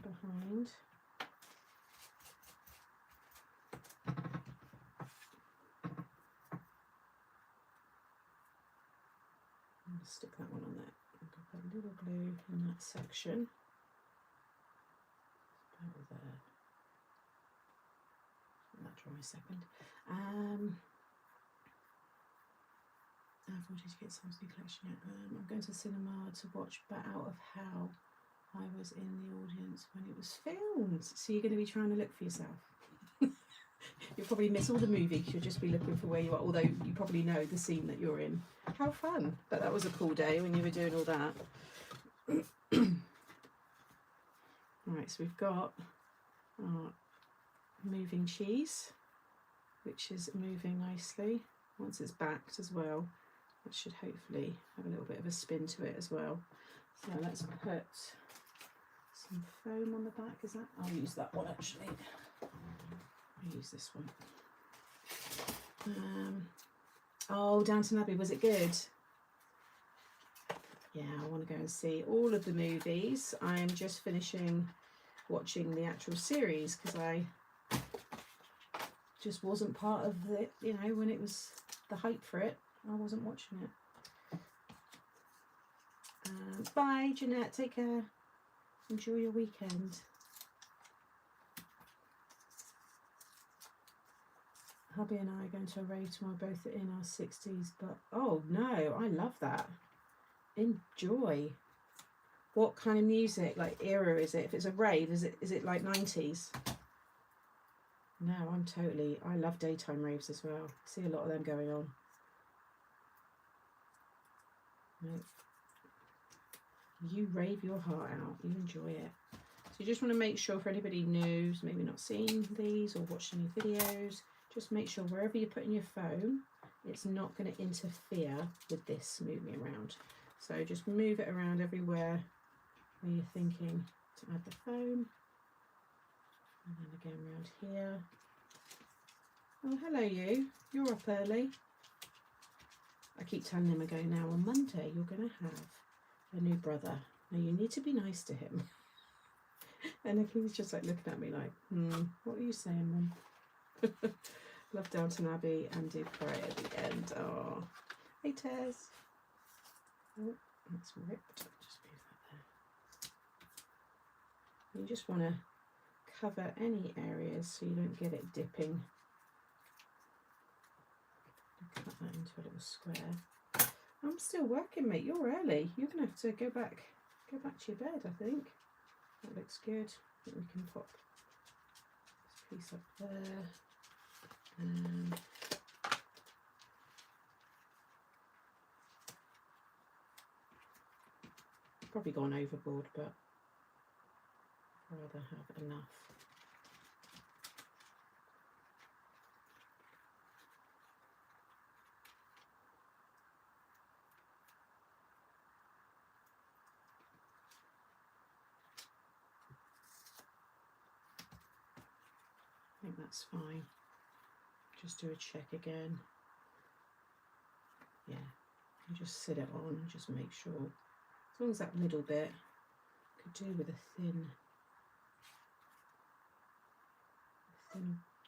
behind. I'll stick that one on there. I've got a little glue in that section. About there. Let that dry a second. I've already get some new collection yet. I'm going to the cinema to watch Bat Out of Hell. I was in the audience when it was filmed. So you're going to be trying to look for yourself. You'll probably miss all the movies. You'll just be looking for where you are, although you probably know the scene that you're in. How fun. But that was a cool day when you were doing all that. Right, so we've got our moving cheese, which is moving nicely. Once it's backed as well, it should hopefully have a little bit of a spin to it as well. So let's put some foam on the back. Is that? I'll use that one actually. I'll use this one. Oh, Downton Abbey, was it good? Yeah, I want to go and see all of the movies. I'm just finishing watching the actual series because I just wasn't part of it, you know, when it was the hype for it. I wasn't watching it. Bye, Jeanette. Take care. Enjoy your weekend. Hubby and I are going to a rave tomorrow, both in our 60s, but oh no, I love that. Enjoy. What kind of music, like era is it? If it's a rave, is it like 90s? No, I love daytime raves as well. I see a lot of them going on. No. You rave your heart out, you enjoy it. So you just want to make sure, for anybody new maybe not seen these or watched any videos, just make sure wherever you're putting your foam, it's not going to interfere with this moving around. So just move it around everywhere where you're thinking to add the foam. And then again around here. Oh, hello you. You're up early. I keep telling him again now, on Monday you're going to have a new brother. Now you need to be nice to him. And if he's just like looking at me like, what are you saying, Mum? Love Downton Abbey and do cry at the end. Oh, hey Tez. Oh, that's ripped. Just move that there. You just want to cover any areas so you don't get it dipping. Cut that into a little square. I'm still working, mate. You're early. You're gonna have to go back to your bed, I think. That looks good. I think we can pop this piece up there. Probably gone overboard, but I'd rather have enough. I think that's fine. Just do a check again. Yeah, you just sit it on and just make sure. As long as that middle bit could do with a thin.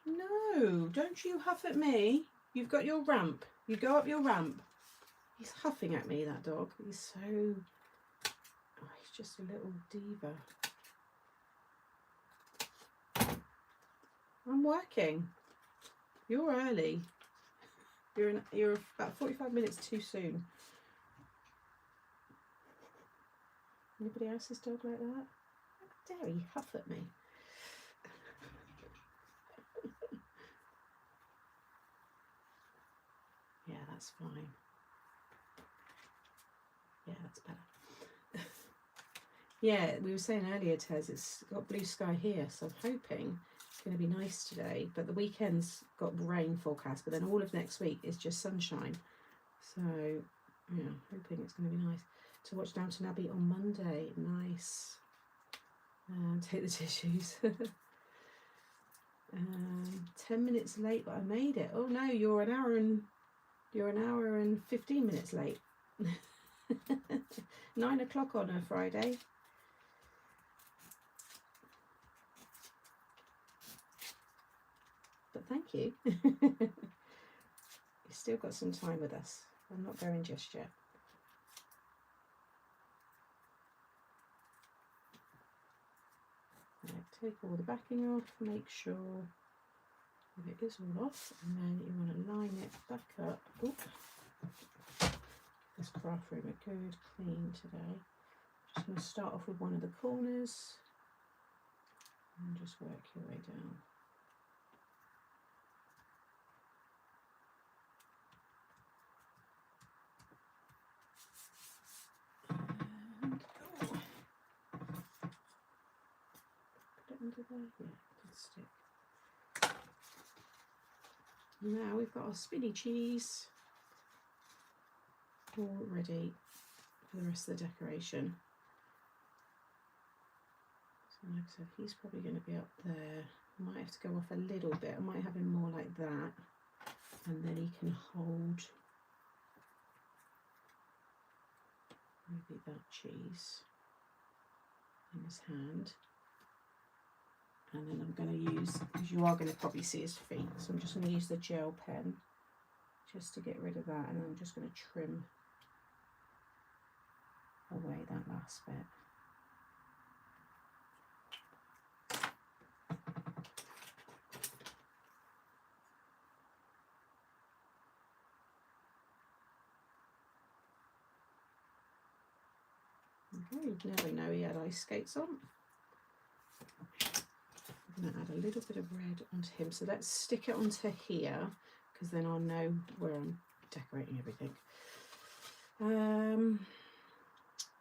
No, don't you huff at me. You've got your ramp. You go up your ramp. He's huffing at me, that dog. He's so... Oh, he's just a little diva. I'm working. You're early. You're about 45 minutes too soon. Anybody else's dog like that? How dare he huff at me? Yeah, that's fine. Yeah, that's better. Yeah, we were saying earlier, Tez, it's got blue sky here, so I'm hoping it's going to be nice today. But the weekend's got rain forecast, but then all of next week is just sunshine. So, yeah, hoping it's going to be nice. To watch Downton Abbey on Monday. Nice. Take the tissues. 10 minutes late, but I made it. Oh no, you're an hour and 15 minutes late. 9 o'clock on a Friday. But thank you. You've still got some time with us. I'm not going just yet. Right, take all the backing off, make sure that it is all off, and then you want to line it back up. Oop. This craft room are good, clean today. Just going to start off with one of the corners and just work your way down. Under there, yeah, good stick. Now we've got our spinny cheese all ready for the rest of the decoration. So like I said, he's probably going to be up there. I might have to go off a little bit. I might have him more like that, and then he can hold maybe that cheese in his hand. And then I'm going to use, because you are going to probably see his feet, so I'm just going to use the gel pen just to get rid of that, and then I'm just going to trim away that last bit. Okay, you'd never know he had ice skates on. I'm going to add a little bit of red onto him, so let's stick it onto here, because then I'll know where I'm decorating everything.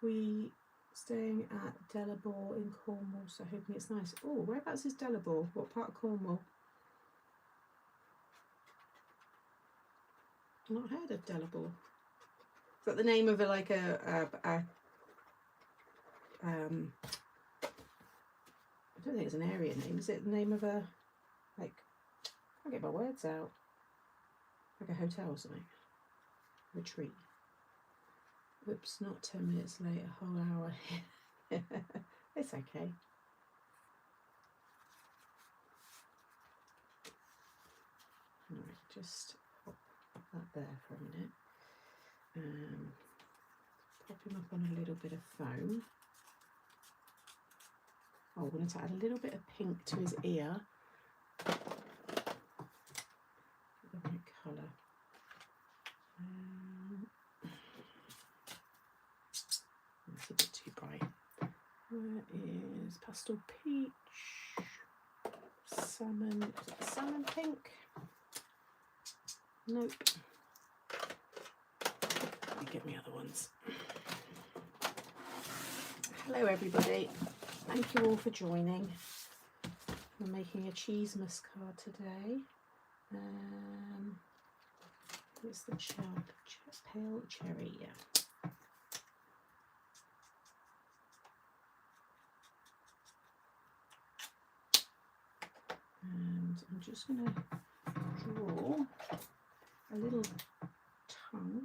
We staying at Delabore in Cornwall, so hoping it's nice. Oh, whereabouts is Delabore? What part of Cornwall? I've not heard of Delabor. Is that the name of I don't think it's an area name. Is it the name of a, like, I'll get my words out. Like a hotel or something. Retreat. Whoops, not 10 minutes late, a whole hour. It's okay. Alright, just pop that there for a minute. Pop him up on a little bit of foam. Oh, I wanted to add a little bit of pink to his ear. Get the right colour. It's a bit too bright. Where is pastel peach? Salmon, is it salmon pink? Nope. Let me get my other ones. Hello everybody. Thank you all for joining. I'm making a cheese mousse card today. It's the pale cherry, yeah. And I'm just going to draw a little tongue.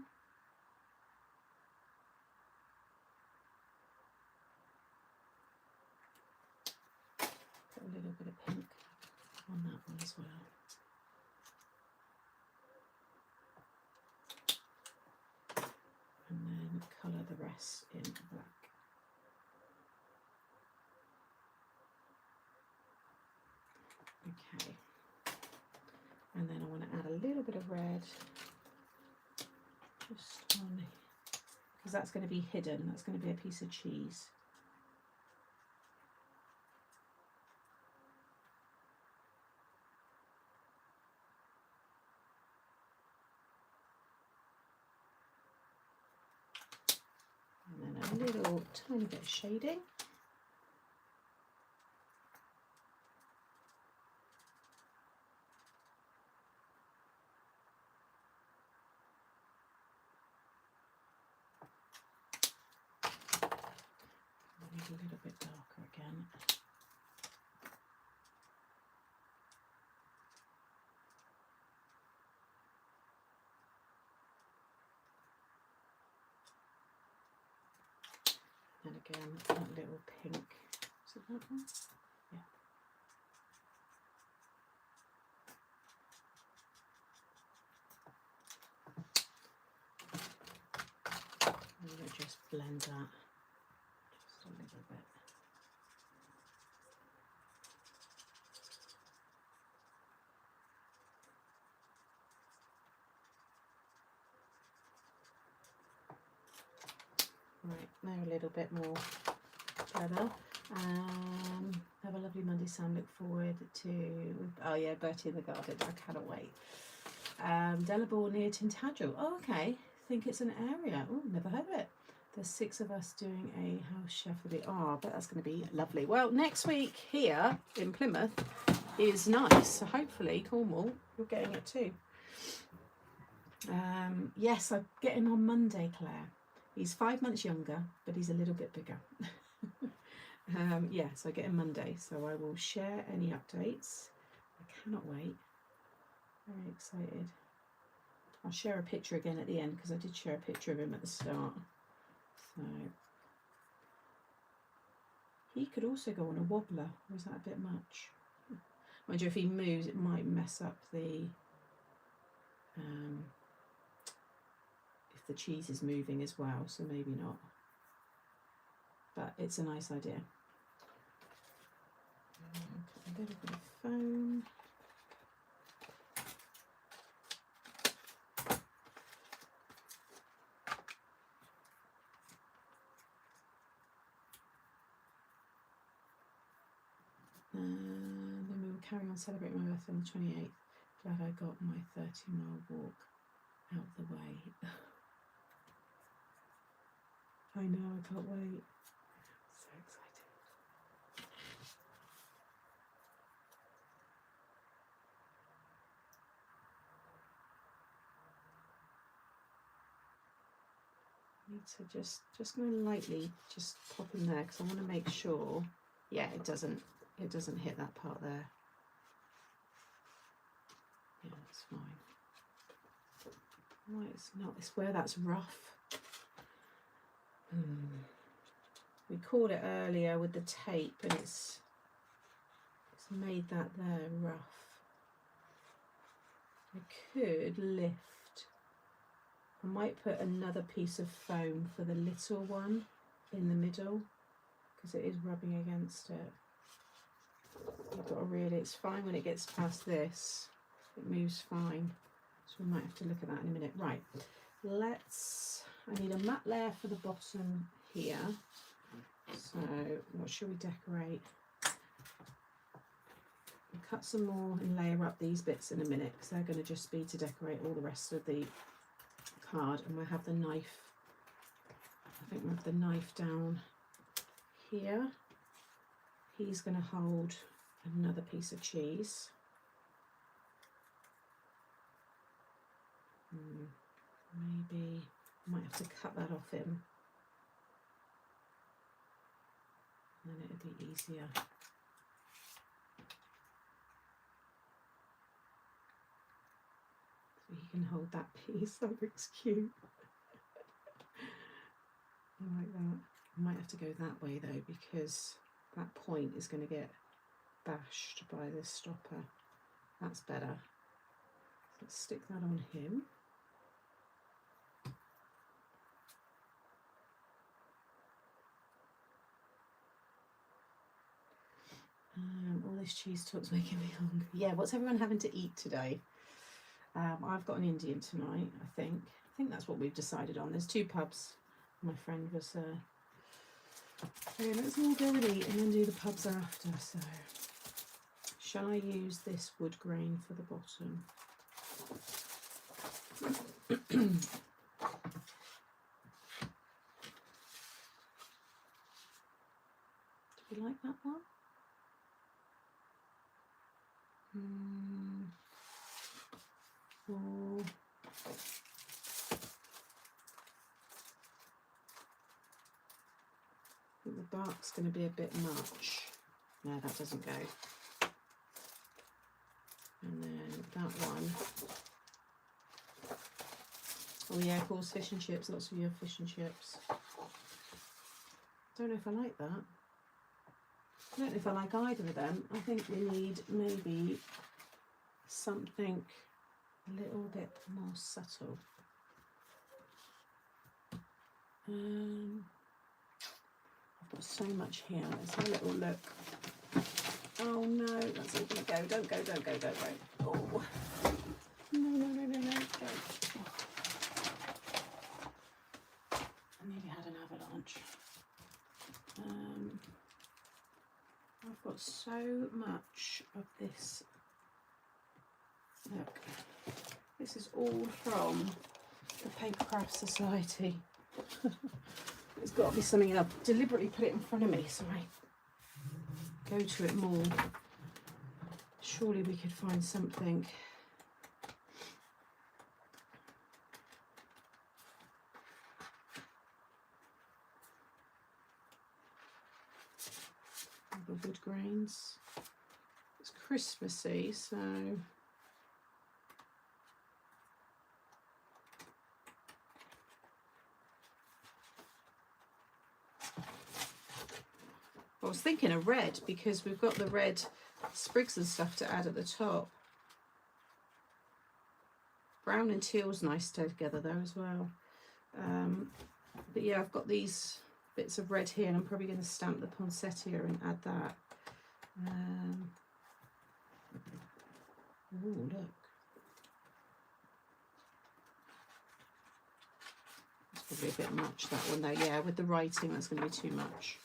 Put a little bit of pink on that one as well. And then colour the rest in black. Okay. And then I want to add a little bit of red just on, because that's going to be hidden. That's going to be a piece of cheese. And then a little tiny bit of shading. A little bit darker again. And again, that little pink. Is it that one? Yeah. I'm going to just blend that just a little bit. Right, now a little bit more better. Have a lovely Monday, Sam. Look forward to, oh yeah, Bertie in the garden. I cannot wait. Delabor near Tintagel. Oh, okay. Think it's an area. Oh, never heard of it. There's 6 of us doing a house chef of the. Oh, I bet that's going to be lovely. Well, next week here in Plymouth is nice. So hopefully, Cornwall, you're getting it too. Yes, I'm getting on Monday, Claire. He's 5 months younger, but he's a little bit bigger. Yeah, so I get him Monday. So I will share any updates. I cannot wait. Very excited. I'll share a picture again at the end because I did share a picture of him at the start. So he could also go on a wobbler, or is that a bit much? Mind you, if he moves, it might mess up the if the cheese is moving as well, so maybe not. But it's a nice idea. A little bit of foam. And then we will carry on celebrating my birthday on the 28th. Glad I got my 30-mile walk out the way. I know, I can't wait. So excited. need to just go lightly, just pop in there because I want to make sure, yeah, it doesn't hit that part there. Yeah, that's fine. Why it's not, it's where that's rough. We caught it earlier with the tape and it's made that there rough. I could lift. I might put another piece of foam for the little one in the middle because it is rubbing against it. You've got to really, it's fine when it gets past this. It moves fine. So we might have to look at that in a minute. Right, I need a matte layer for the bottom here. So what should we decorate? We'll cut some more and layer up these bits in a minute because they're going to just be to decorate all the rest of the card. And we'll have the knife, I think we'll have the knife down here. He's going to hold another piece of cheese. Maybe I might have to cut that off him. And then it'll be easier. So he can hold that piece, that looks cute. I like that. I might have to go that way though because that point is going to get bashed by this stopper. That's better. Let's stick that on him. All this cheese talk's making me hungry. Yeah, what's everyone having to eat today? I've got an Indian tonight, I think. I think that's what we've decided on. There's 2 pubs. My friend was, okay, let's all go and eat and then do the pubs after. So, shall I use this wood grain for the bottom? Do you like that one? Or I think the bark's going to be a bit much. No, that doesn't go. And then that one. Oh yeah, of course, fish and chips. Lots of your fish and chips. Don't know if I like that. I don't know if I like either of them. I think we need maybe something a little bit more subtle. I've got so much here. Let's have a little look. Oh no, that's all gonna go. Don't go, don't go, don't go. Oh. No, don't. I nearly had an avalanche. I've got so much of this. Look, this is all from the Paper Craft Society. There's got to be something. I've deliberately put it in front of me so I go to it more. Surely we could find something. The wood grains. It's Christmassy, so I was thinking of red because we've got the red sprigs and stuff to add at the top. Brown and teal's nice together though as well. But yeah, I've got these bits of red here and I'm probably going to stamp the poinsettia and add that. Oh, look. It's probably a bit much, that one though. Yeah, with the writing, that's going to be too much.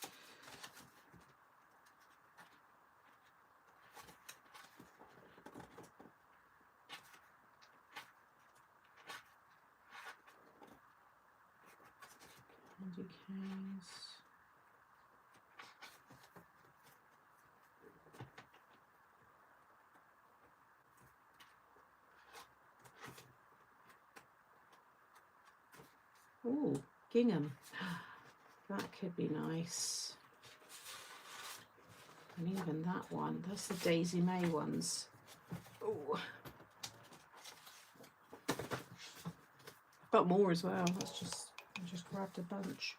Candy canes. Oh, gingham. That could be nice. And even that one, that's the Daisy May ones. Oh, got more as well. I just grabbed a bunch.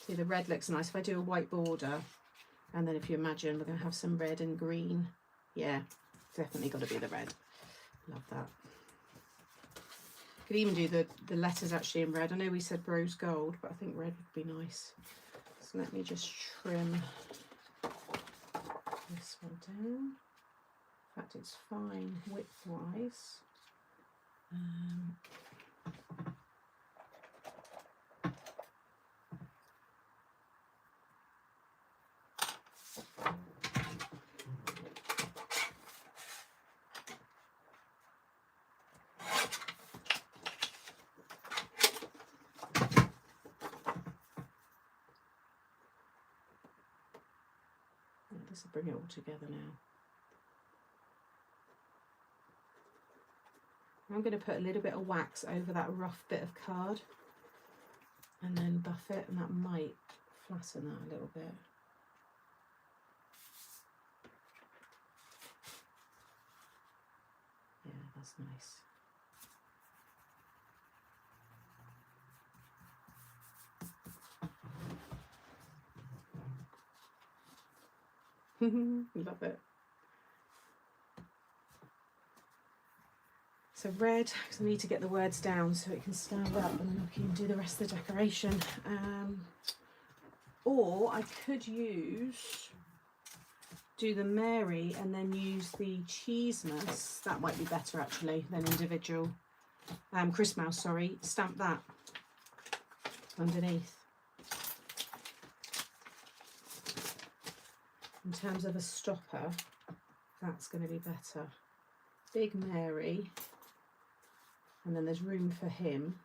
See, the red looks nice. If I do a white border, and then if you imagine, we're going to have some red and green. Yeah, definitely got to be the red. Love that. Could even do the letters actually in red. I know we said rose gold, but I think red would be nice. So let me just trim this one down. In fact, it's fine width-wise. This will bring it all together now. I'm going to put a little bit of wax over that rough bit of card and then buff it, and that might flatten that a little bit. Yeah, that's nice. Love it. So red, because I need to get the words down so it can stand up, and then I can do the rest of the decoration. Or I could do the Mary and then use the Cheesemas. That might be better actually than individual. Christmas, sorry. Stamp that underneath. In terms of a stopper, that's going to be better. Big Mary, and then there's room for him.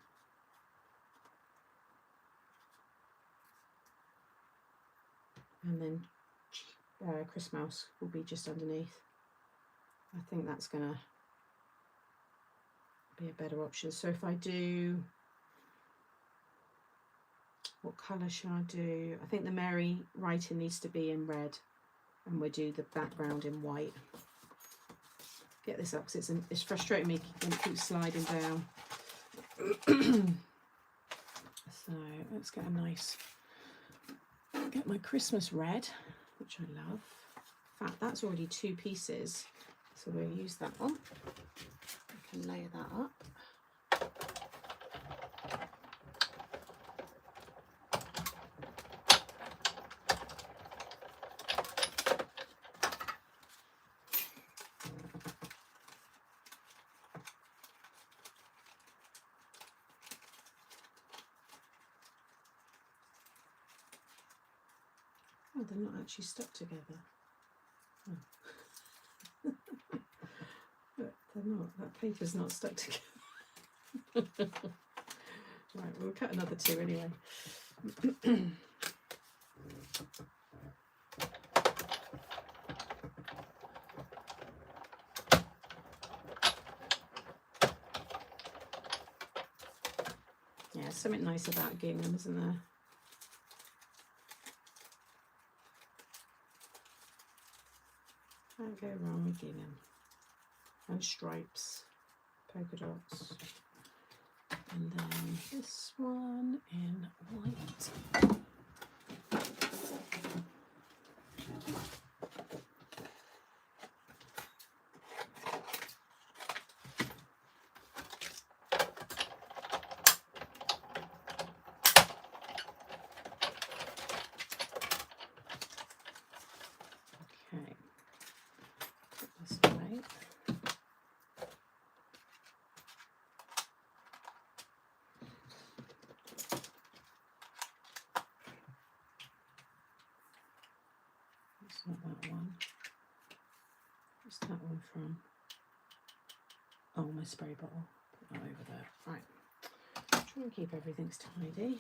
And then Christmas will be just underneath. I think that's going to be a better option. So if I do, what colour should I do? I think the Mary writing needs to be in red, and we'll do the background in white. Get this up because it's frustrating me when it keeps sliding down. So let's get a nice, get my Christmas red, which I love. In fact, that's already 2 pieces, so we'll use that one. I can layer that up. Oh, they're not actually stuck together. Oh. But they're not. That paper's not stuck together. Right, we'll cut another 2 anyway. Yeah, something nice about gingham, isn't there? Can't go wrong with gingham. And stripes, polka dots. And then this one in white. Okay, put this away. It's not that one. What's that one from? Oh, my spray bottle. Put that over there. Right. Try and keep everything tidy.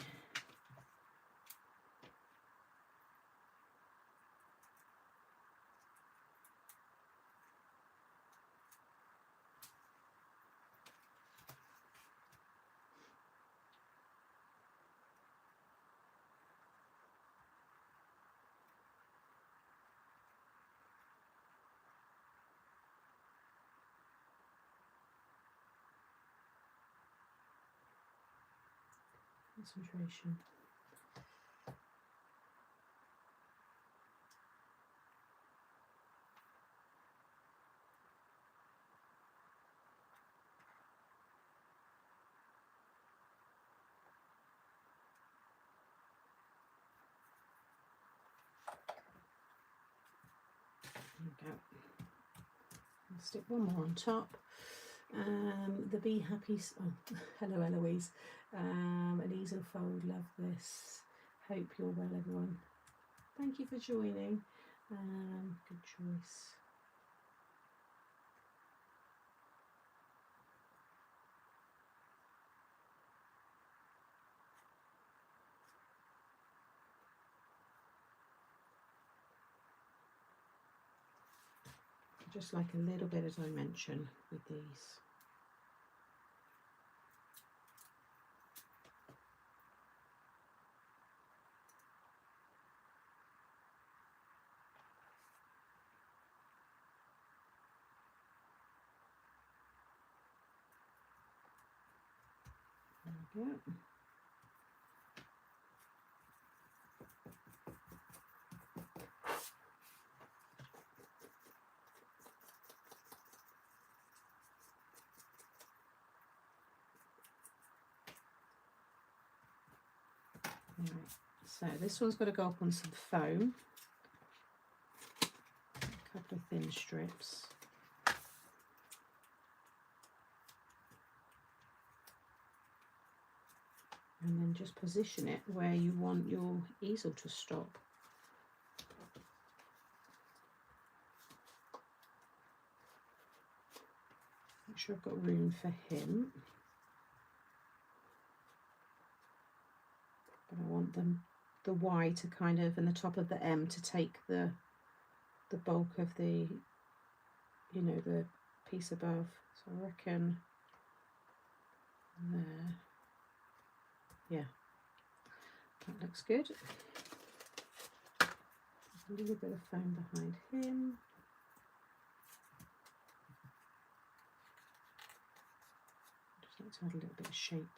Concentration. There we go. I'll stick one more on top. The Be Happy. Oh, hello Eloise. An easel fold. Love this. Hope you're well, everyone. Thank you for joining. Good choice. Just like a little bit of dimension with these. There we go. Right, so this one's got to go up on some foam, a couple of thin strips. And then just position it where you want your easel to stop. Make sure I've got room for him. But I want the Y to kind of, and the top of the M to take the bulk of the, you know, the piece above. So I reckon there. Yeah, that looks good. A little bit of foam behind him. Just like to add a little bit of shape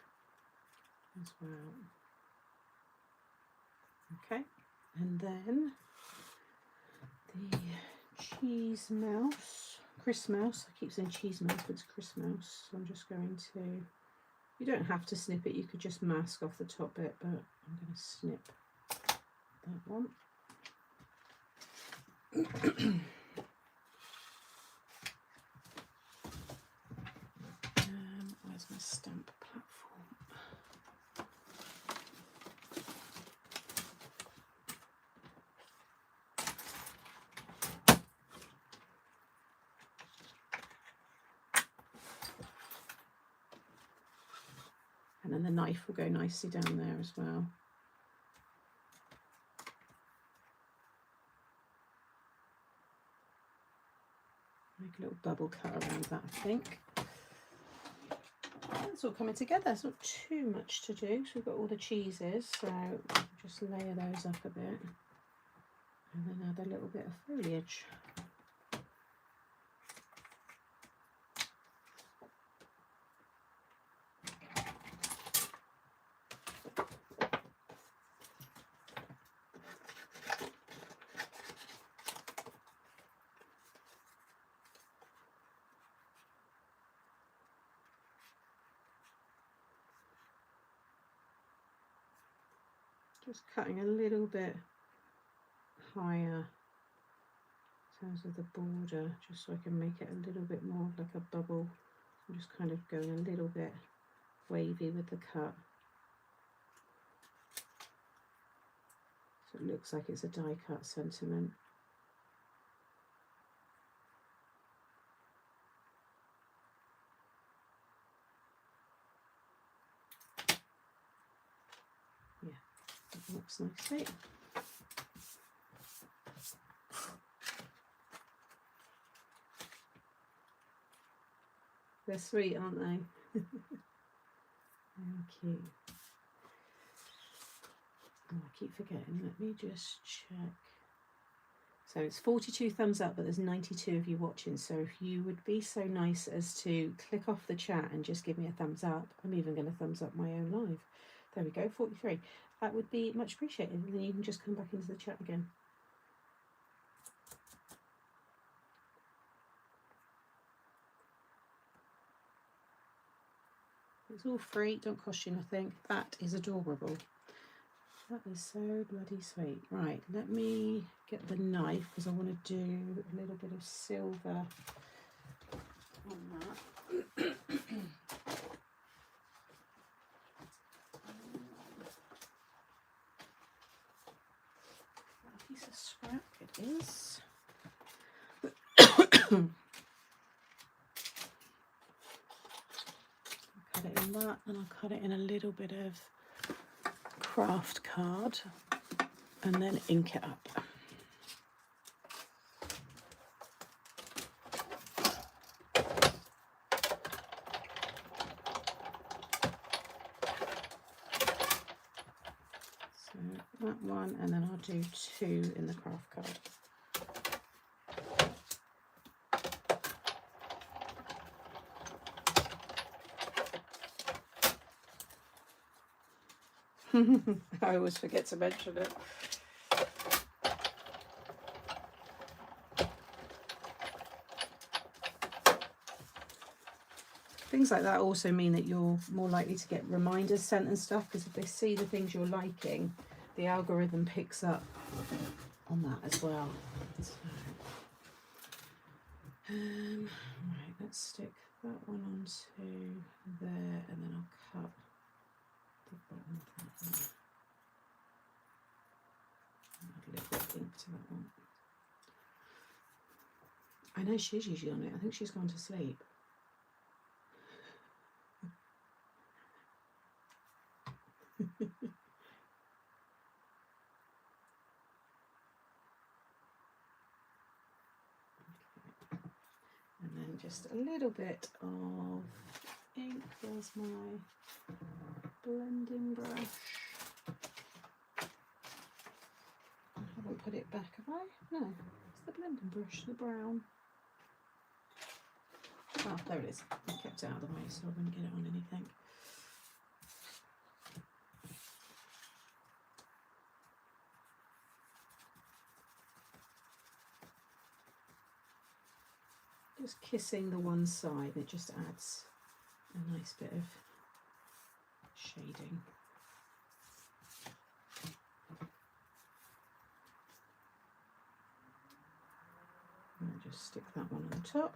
as well. Okay, and then the cheese mouse, Chris mouse. I keep saying cheese mouse, but it's Chris mouse. So I'm just going to, you don't have to snip it, you could just mask off the top bit, but I'm going to snip that one. Where's my stamp platform? And then the knife will go nicely down there as well. Make a little bubble cut around that, I think. It's all coming together. It's not too much to do. So we've got all the cheeses, so just layer those up a bit. And then add a little bit of foliage. Just cutting a little bit higher in terms of the border, just so I can make it a little bit more like a bubble. I'm just kind of going a little bit wavy with the cut, so it looks like it's a die cut sentiment. Yeah, that looks nicely. They're sweet, aren't they? Thank you. Oh, I keep forgetting. Let me just check. So it's 42 thumbs up, but there's 92 of you watching. So if you would be so nice as to click off the chat and just give me a thumbs up. I'm even going to thumbs up my own live. There we go, 43. That would be much appreciated, and then you can just come back into the chat again. It's all free, don't cost you nothing. That is adorable. That is so bloody sweet. Right, let me get the knife because I want to do a little bit of silver on that. A piece of scrap it is. Cut it in that, and I'll cut it in a little bit of craft card and then ink it up. So that one, and then I'll do 2 in the craft card. I always forget to mention it. Things like that also mean that you're more likely to get reminders sent and stuff, because if they see the things you're liking, the algorithm picks up on that as well. So, right, let's stick that one onto there, and then I'll cut the bottom of that one. Add a little bit of ink to that one. I know she's usually on it. I think she's gone to sleep. And then just a little bit of ink. Where's my blending brush? I haven't put it back, have I? No, it's the blending brush, the brown. Oh, there it is. I kept it out of the way so I wouldn't get it on anything. Just kissing the one side, it just adds a nice bit of shading. And I'll just stick that one on top.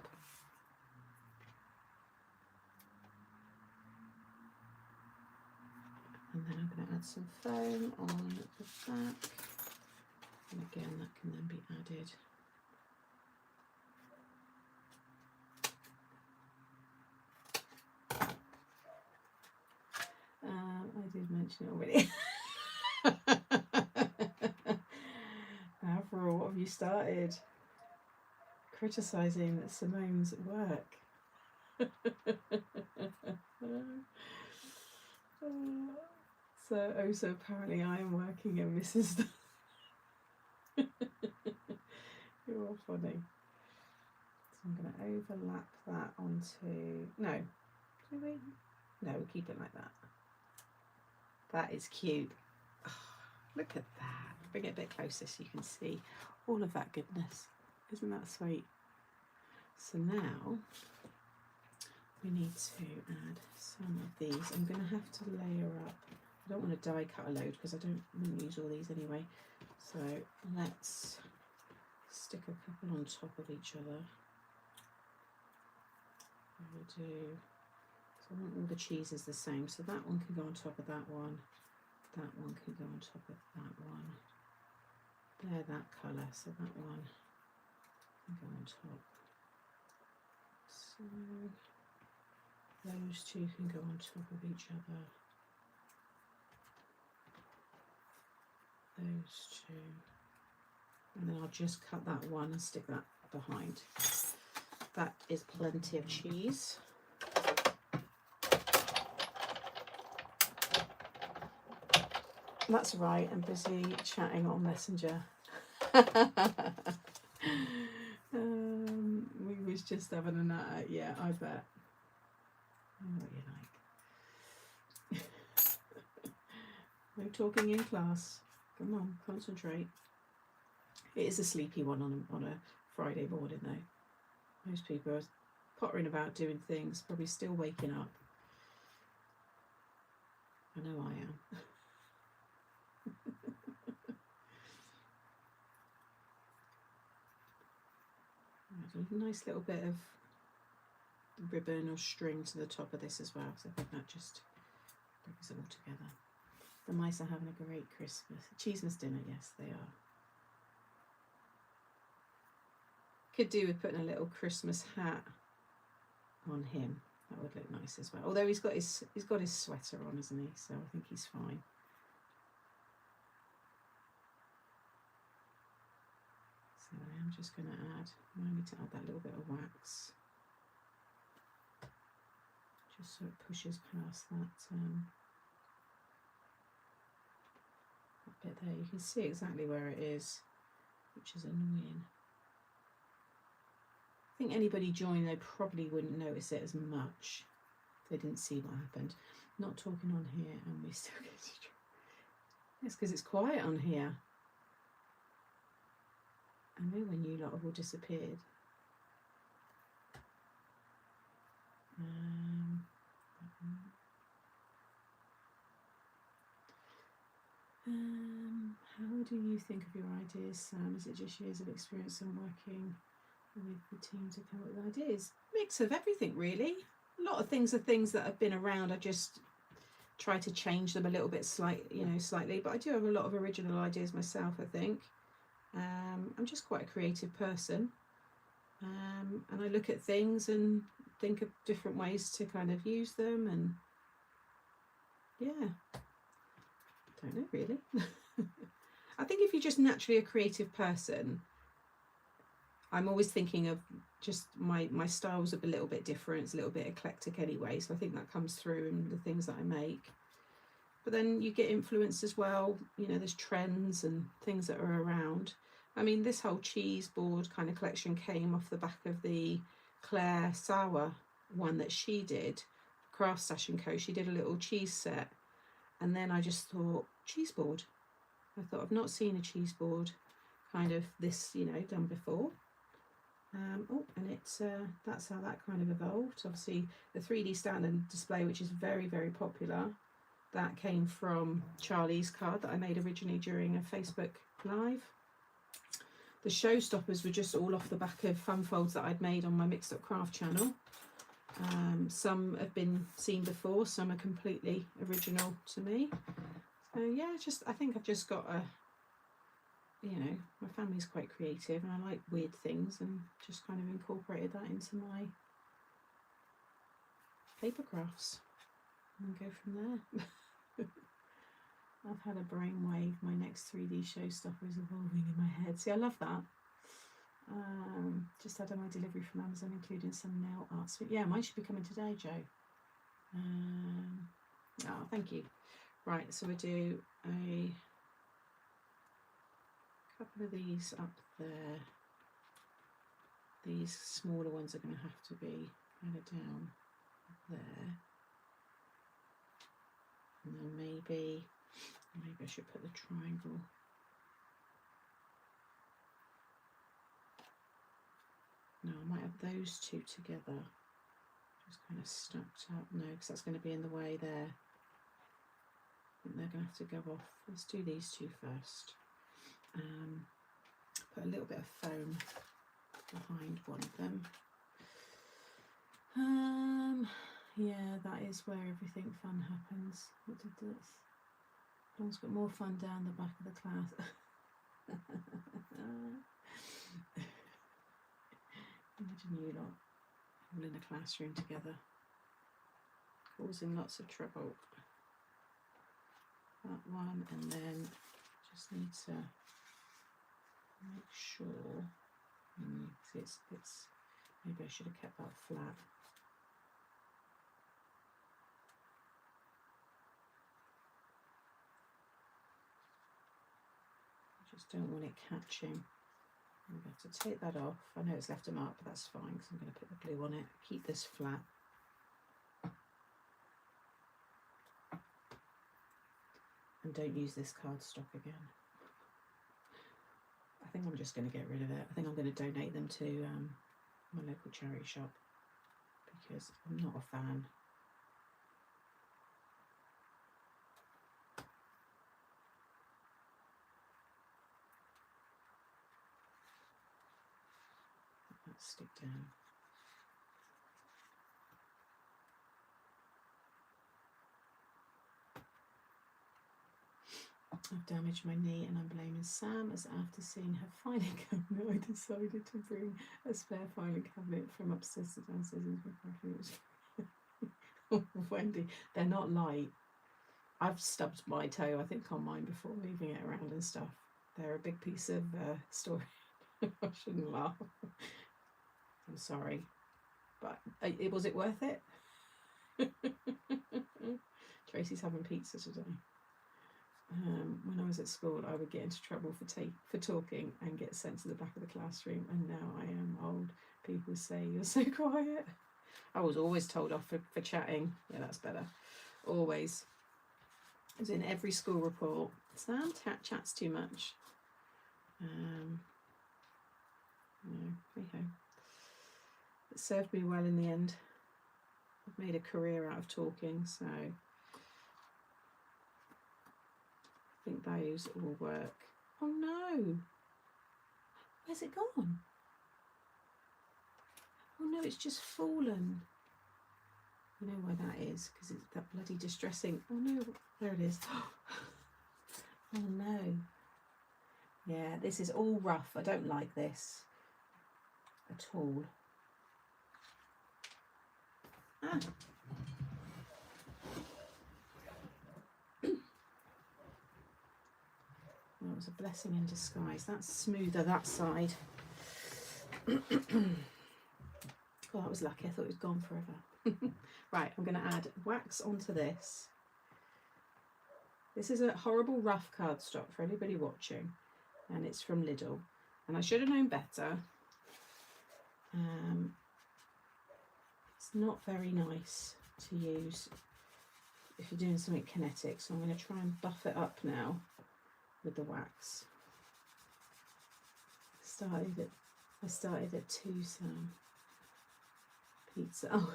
And then I'm going to add some foam on the back. And again, that can then be added. I did mention it already. Avril, what have you started? Criticising Simone's work. So apparently I am working and Mrs. You're all funny. So I'm going to overlap that onto... No. Do we? No, we'll keep it like that. That is cute. Oh, look at that. Bring it a bit closer so you can see all of that goodness. Isn't that sweet? So now we need to add some of these. I'm going to have to layer up. I don't want to die cut a load because I wouldn't use all these anyway. So let's stick a couple on top of each other. We'll do, so I want all the cheeses the same. So that one can go on top of that one. That one can go on top of that one. They're that colour, so that one can go on top. So those two can go on top of each other. Those two. And then I'll just cut that one and stick that behind. That is plenty of cheese. That's right, I'm busy chatting on Messenger. We was just having a nut. Yeah, I bet. I know what you like. No talking in class. Come on, concentrate. It is a sleepy one on a Friday morning though. Most people are pottering about doing things, probably still waking up. I know I am. A nice little bit of ribbon or string to the top of this as well, so I think that just brings it all together. The mice are having a great Christmas. Cheesemas dinner, yes they are. Could do with putting a little Christmas hat on him. That would look nice as well. Although he's got his sweater on, isn't he? So I think he's fine. So I am just going to add, I need to add that little bit of wax, just so it pushes past that bit there. You can see exactly where it is, which is annoying. I think anybody joining, they probably wouldn't notice it as much if they didn't see what happened. Not talking on here, and we still get to try. It's because it's quiet on here. I know when you lot have all disappeared. How do you think of your ideas, Sam? Is it just years of experience and working with the team to come up with ideas? Mix of everything, really. A lot of things are things that have been around. I just try to change them a little bit, slightly. But I do have a lot of original ideas myself, I think. I'm just quite a creative person, and I look at things and think of different ways to kind of use them, and yeah, don't know really. I think if you're just naturally a creative person, I'm always thinking of just my style's a little bit different, it's a little bit eclectic anyway, so I think that comes through in the things that I make. But then you get influence as well, there's trends and things that are around. I mean, this whole cheese board kind of collection came off the back of the Claire Sauer one that she did, Craft Stash & Co. She did a little cheese set, and then I just thought, cheese board. I thought, I've not seen a cheese board kind of this, done before. And it's that's how that kind of evolved. Obviously, the 3D stand and display, which is very, very popular, that came from Charlie's card that I made originally during a Facebook Live. The showstoppers were just all off the back of fun folds that I'd made on my Mixed Up Craft channel. Some have been seen before, some are completely original to me. So yeah, I think I've just got my family's quite creative and I like weird things, and just kind of incorporated that into my paper crafts and go from there. I've had a brainwave. My next 3D showstopper is evolving in my head. See, I love that. Just had my delivery from Amazon, including some nail art. So yeah, mine should be coming today, Joe. Oh, thank you. Right, so we do a couple of these up there. These smaller ones are going to have to be kind of down there. And then maybe I should put the triangle. No, I might have those two together, just kind of stacked up. No, because that's going to be in the way there. I think they're going to have to go off. Let's do these two first. Put a little bit of foam behind one of them. Yeah, that is where everything fun happens. What did this? Dawn's got more fun down the back of the class. Imagine you lot all in a classroom together, causing lots of trouble. That one, and then just need to make sure. It's maybe I should have kept that flat. I just don't want it catching. I'm going to take that off. I know it's left a mark, but that's fine because I'm going to put the glue on it. Keep this flat. And don't use this cardstock again. I think I'm just going to get rid of it. I think I'm going to donate them to my local charity shop because I'm not a fan. Let's stick down. I've damaged my knee and I'm blaming Sam, as after seeing her filing cabinet I decided to bring a spare filing cabinet from upstairs to downstairs into my bathroom. Wendy, they're not light. I've stubbed my toe, I think, on mine before, moving it around and stuff. They're a big piece of storage. I shouldn't laugh. I'm sorry, but was it worth it? Tracy's having pizza today. When I was at school, I would get into trouble for talking and get sent to the back of the classroom, and now I am old. People say, you're so quiet. I was always told off for chatting. Yeah, that's better. Always. It was in every school report. Sam chats too much. Hey ho. It served me well in the end. I've made a career out of talking, so I think those will work. Oh no! Where's it gone? Oh no, it's just fallen. You know why that is? Because it's that bloody distressing. Oh no, there it is. Oh no. Yeah, this is all rough. I don't like this at all. Ah. Well, it was a blessing in disguise. That's smoother, that side. Oh, that was lucky. I thought it was gone forever. Right, I'm going to add wax onto this. This is a horrible rough cardstock for anybody watching, and it's from Lidl. And I should have known better. It's not very nice to use if you're doing something kinetic, so I'm going to try and buff it up now with the wax. I started at 2 Sam. Pizza. Oh.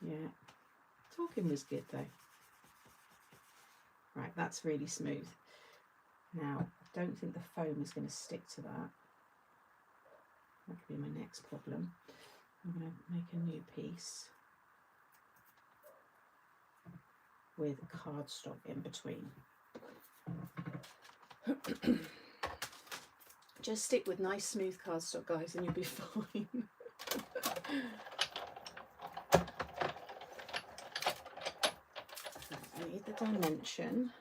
Yeah. Talking was good though. Right, that's really smooth. Now, I don't think the foam is going to stick to that. That could be my next problem. I'm going to make a new piece with cardstock in between. Just stick with nice smooth cardstock, guys, and you'll be fine. I need the dimension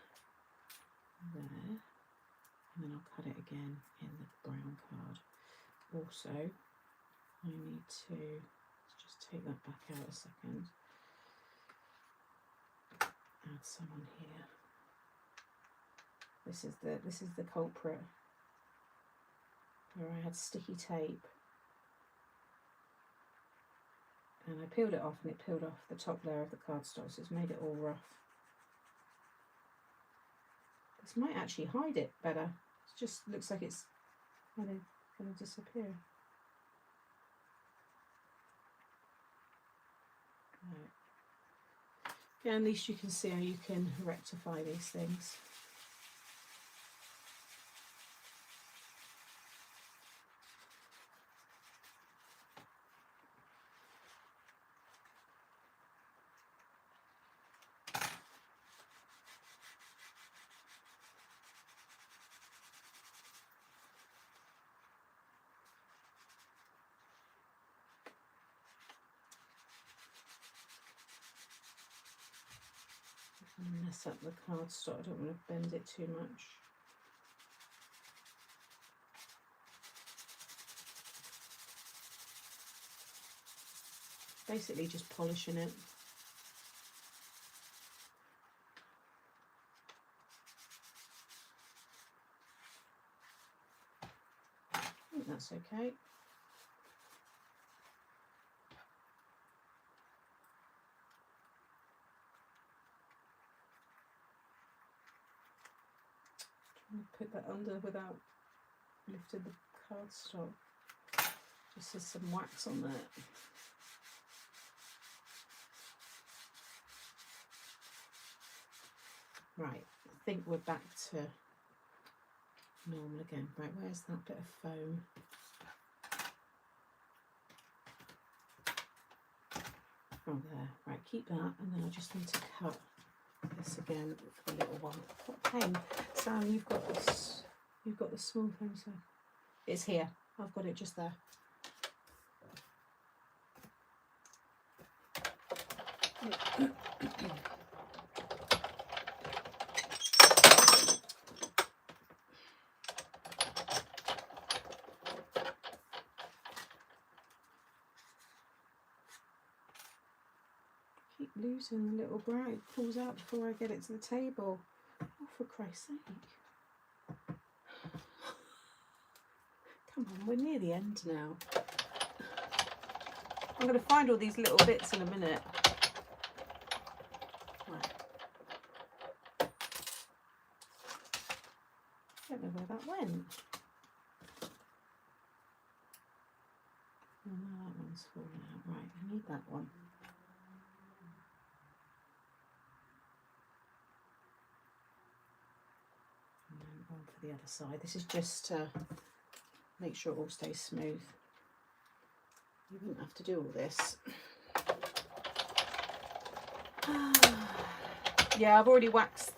there, and then I'll cut it again in the brown card. Also, I need to just take that back out a second. Add some on here. This is the culprit, where I had sticky tape and I peeled it off, and it peeled off the top layer of the cardstock, so it's made it all rough. This might actually hide it better. It just looks like it's going to disappear. Right. Yeah, at least you can see how you can rectify these things. Mess up the cardstock. I don't want to bend it too much. Basically just polishing it. I think that's okay. put that under without lifting the cardstock. Just as some wax on there. Right, I think we're back to normal again. Right, where's that bit of foam? Oh, there. Right, keep that, and then I just need to cut this again for the little one. What pain. Sam, you've got this. You've got the small foam, so it's here. I've got it just there. Keep losing the little bra. It pulls out before I get it to the table. Oh, for Christ's sake. Come on, we're near the end now. I'm going to find all these little bits in a minute. Right. I don't know where that went. Oh, no, that one's fallen out. Right, I need that one. And then on for the other side. This is just to make sure it all stays smooth. You wouldn't have to do all this. Yeah, I've already waxed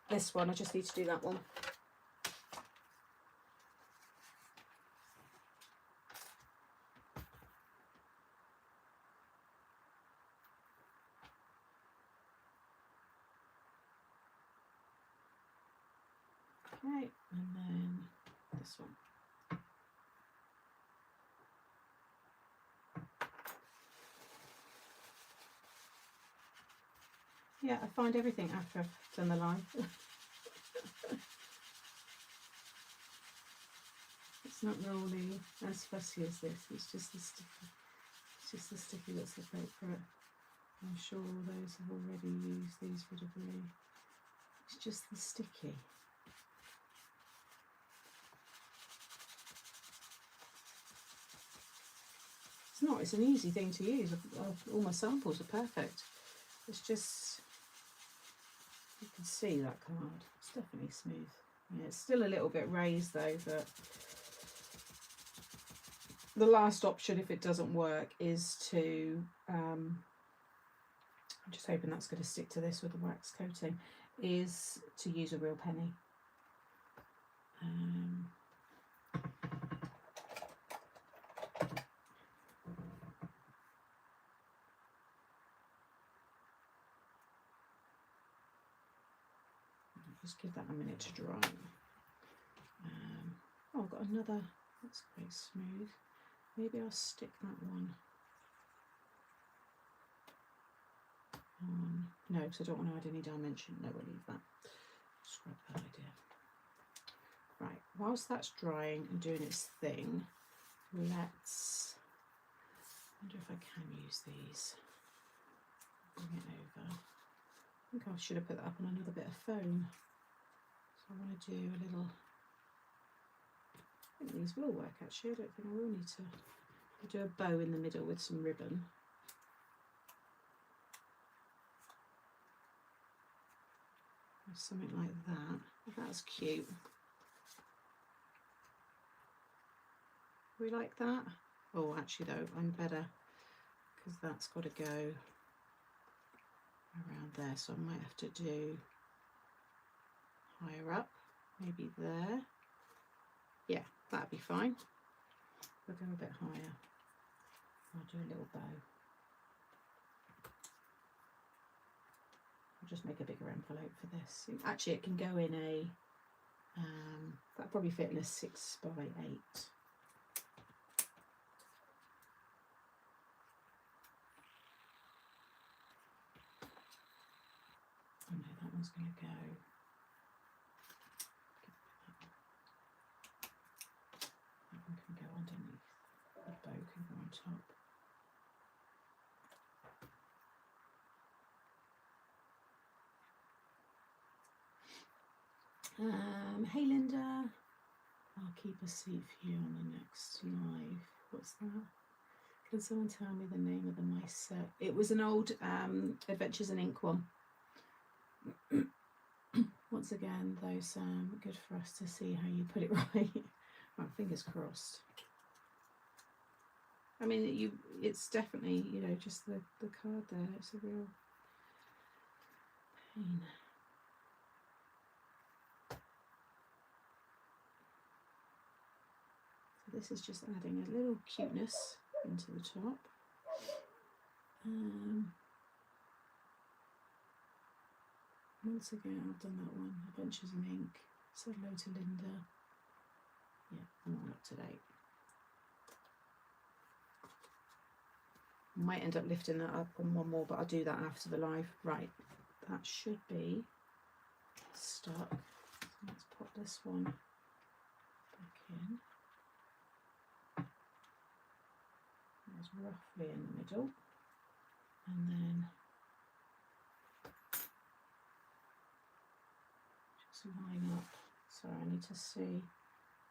this one. I just need to do that one. Okay, and then this one. Yeah, I find everything after I've done the line. It's not really as fussy as this. It's just the sticky. It's just the sticky that's appropriate. I'm sure those have already used these would agree. It's just the sticky. It's not. It's an easy thing to use. All my samples are perfect. It's just, you can see that card. It's definitely smooth. Yeah, it's still a little bit raised though, but the last option, if it doesn't work, is to, I'm just hoping that's going to stick to this with the wax coating, is to use a real penny. Just give that a minute to dry. Oh, I've got another, that's quite smooth. Maybe I'll stick that one on. No, because I don't want to add any dimension. No, we'll leave that. Scrap that idea. Right, whilst that's drying and doing its thing, let's, I wonder if I can use these. Bring it over. I think I should have put that up on another bit of foam. So I want to do a little, I think these will work actually. I don't think I will need to. I'll do a bow in the middle with some ribbon. Or something like that. That's cute. We like that? Oh, actually though, I'm better because that's got to go around there. So I might have to do higher up, maybe there. Yeah, that'd be fine. We'll go a bit higher. I'll do a little bow. I'll just make a bigger envelope for this. Actually, it can go in a, that'll probably fit in a 6 by 8. Oh no, that one's going to go. That one can go underneath. The bow can go on top. Hey Linda, I'll keep a seat for you on the next live. What's that? Can someone tell me the name of the mice set? It was an old Adventures in Ink one. Once again, though, Sam, good for us to see how you put it right. Well, fingers crossed. I mean, it's definitely, you know, just the card there. It's a real pain. So this is just adding a little cuteness into the top. Once again, I've done that one, Adventures in Ink. Said hello to Linda. Yeah, I'm all up to date. Might end up lifting that up on one more, but I'll do that after the live. Right, that should be stuck. So let's pop this one back in. It's roughly in the middle. And then just line up. So I need to see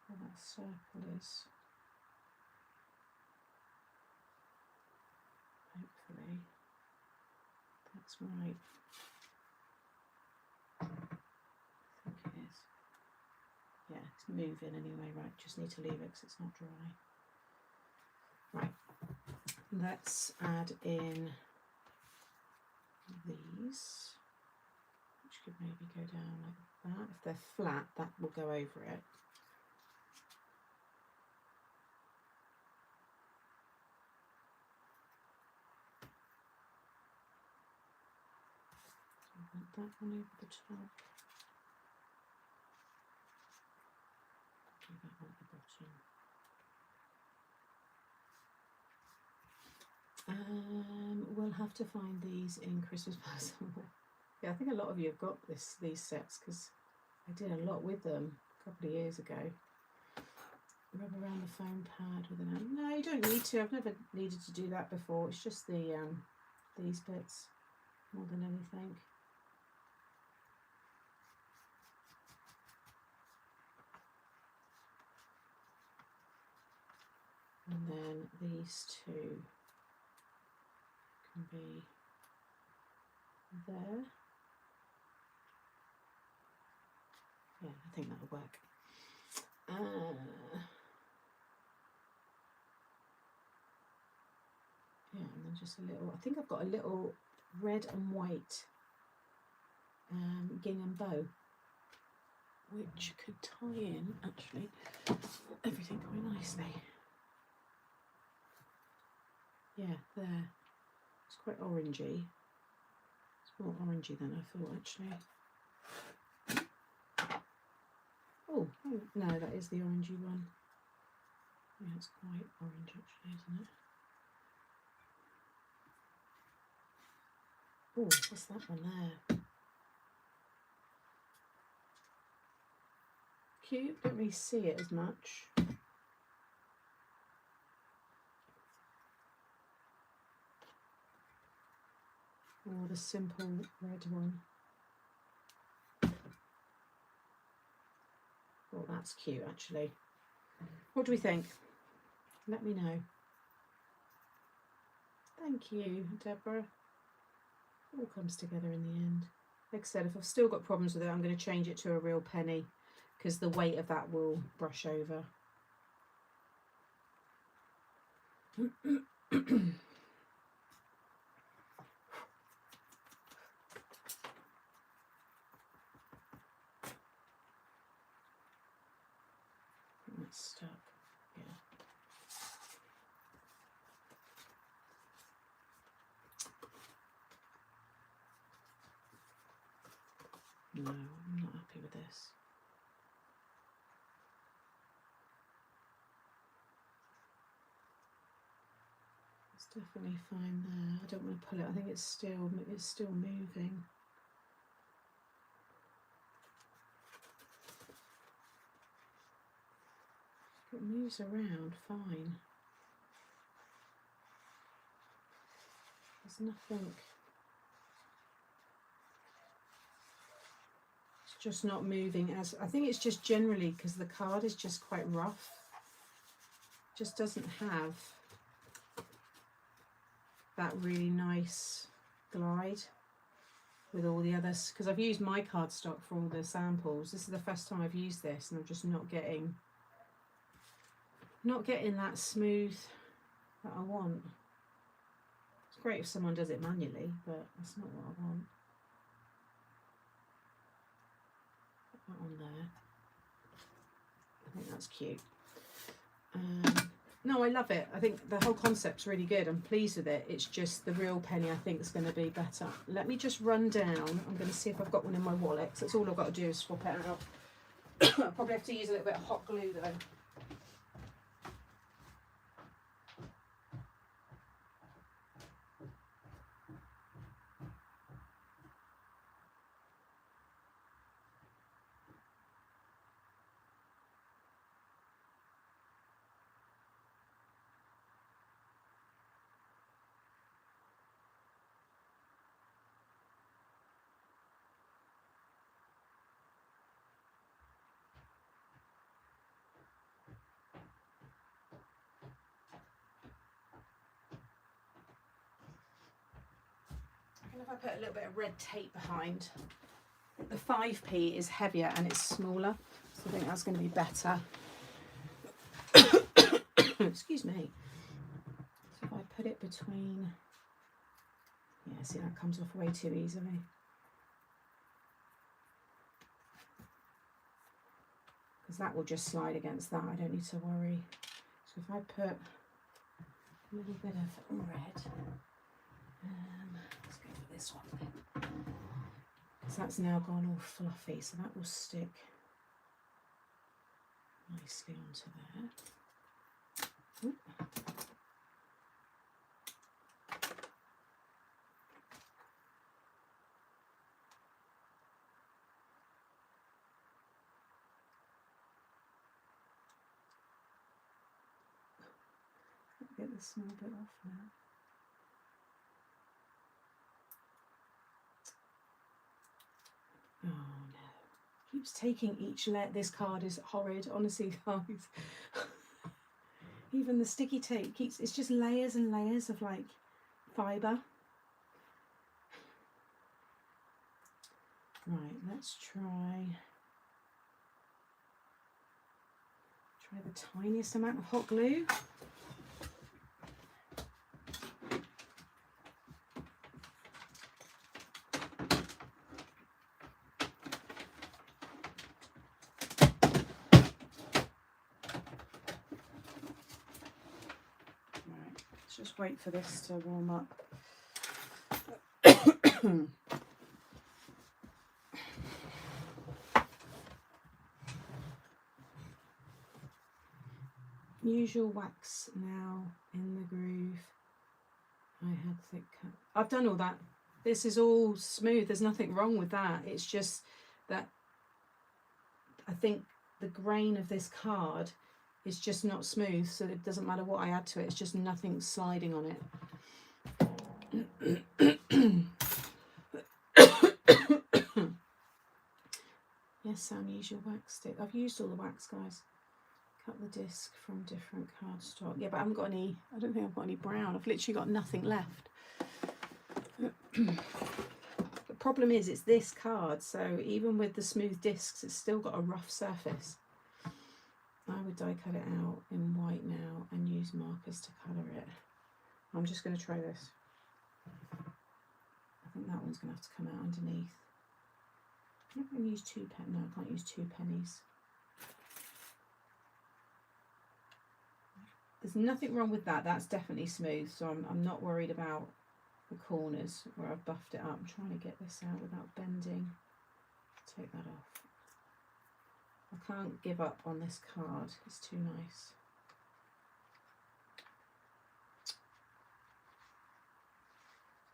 where that circle is. Hopefully that's right. I think it is. Yeah, it's moving anyway, right? Just need to leave it because it's not dry. Right, let's add in these, which could maybe go down like that. If they're flat, that will go over it. That one over the top. Do that one at the bottom. We'll have to find these in Christmas Puzzle. Yeah, I think a lot of you have got these sets because I did a lot with them a couple of years ago. Rub around the foam pad with an No, you don't need to. I've never needed to do that before. It's just the these bits more than anything. And then these two can be there. Yeah, I think that'll work. Yeah, and then just a little, I think I've got a little red and white gingham bow, which could tie in, actually, everything quite nicely. Yeah, there. It's quite orangey. It's more orangey than I thought, actually. Oh, no, that is the orangey one. Yeah, it's quite orange, actually, isn't it? Oh, what's that one there? Cute, don't really see it as much. Or the simple red one. Oh, that's cute, actually. What do we think? Let me know. Thank you, Deborah. It all comes together in the end. Like I said, if I've still got problems with it, I'm going to change it to a real penny because the weight of that will brush over. That's stuck. Yeah. No, I'm not happy with this. It's definitely fine there. I don't want to pull it. I think it's still moving. It moves around fine. There's nothing. It's just not moving as, I think it's just generally because the card is just quite rough. Just doesn't have that really nice glide with all the others, because I've used my cardstock for all the samples. This is the first time I've used this and I'm just not getting that smooth that I want. It's great if someone does it manually, but that's not what I want. Put that on there. I think that's cute. No, I love it. I think the whole concept's really good. I'm pleased with it. It's just the real penny I think is going to be better. Let me just run down. I'm going to see if I've got one in my wallet. So that's all I've got to do is swap it out. I'll probably have to use a little bit of hot glue though. If I put a little bit of red tape behind, the 5p is heavier and it's smaller, so I think that's going to be better. Excuse me. So if I put it between, yeah, see that comes off way too easily. Because that will just slide against that, I don't need to worry. So if I put a little bit of red, let's go for this one, because that's now gone all fluffy, so that will stick nicely onto there. Oop. Get the small bit off now. Oh no. Keeps taking each layer. This card is horrid, honestly, guys. Even the sticky tape keeps, it's just layers and layers of like fibre. Right, let's try the tiniest amount of hot glue. Just wait for this to warm up. Usual wax now in the groove. I had thick cut. I've done all that. This is all smooth. There's nothing wrong with that. It's just that I think the grain of this card is just not smooth, so it doesn't matter what I add to it, it's just nothing sliding on it. Yes, Sam, use your wax stick. I've used all the wax, guys. Cut the disc from different cardstock. Yeah, but I haven't got any, I don't think I've got any brown. I've literally got nothing left. The problem is it's this card, so even with the smooth discs, it's still got a rough surface. I would die cut it out in white now and use markers to colour it. I'm just going to try this. I think that one's going to have to come out underneath. I'm not going to use two pennies. No, I can't use 2 pennies. There's nothing wrong with that. That's definitely smooth, so I'm not worried about the corners where I've buffed it up. I'm trying to get this out without bending. Take that off. I can't give up on this card, it's too nice.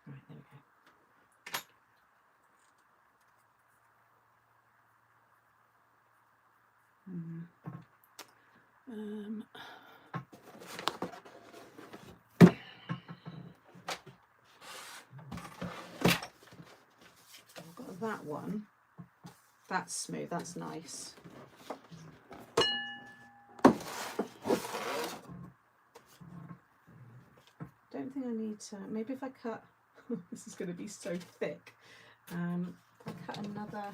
Right, there we go. I've got that one. That's smooth, that's nice. Don't think I need to, maybe if I cut, this is going to be so thick, if I cut another,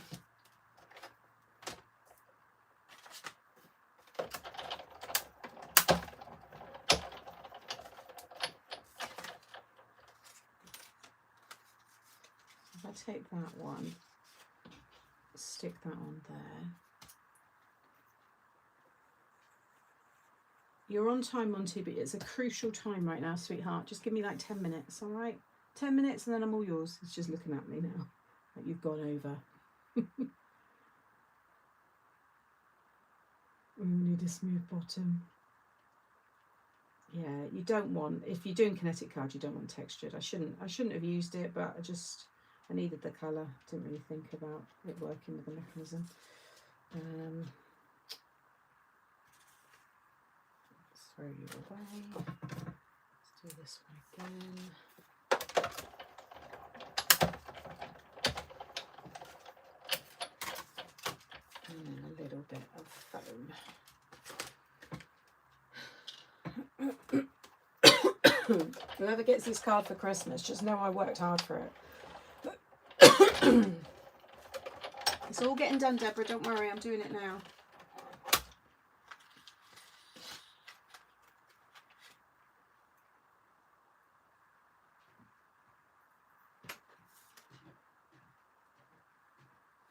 if I take that one, stick that on there. You're on time, Monty, but it's a crucial time right now, sweetheart. Just give me like 10 minutes, all right? 10 minutes and then I'm all yours. It's just looking at me now, like you've gone over. We need a smooth bottom. Yeah, you don't want, if you're doing kinetic card, you don't want textured. I shouldn't have used it, but I needed the colour. Didn't really think about it working with the mechanism. Throw you away. Let's do this one again. And then a little bit of foam. Whoever gets this card for Christmas, just know I worked hard for it. It's all getting done, Deborah. Don't worry, I'm doing it now.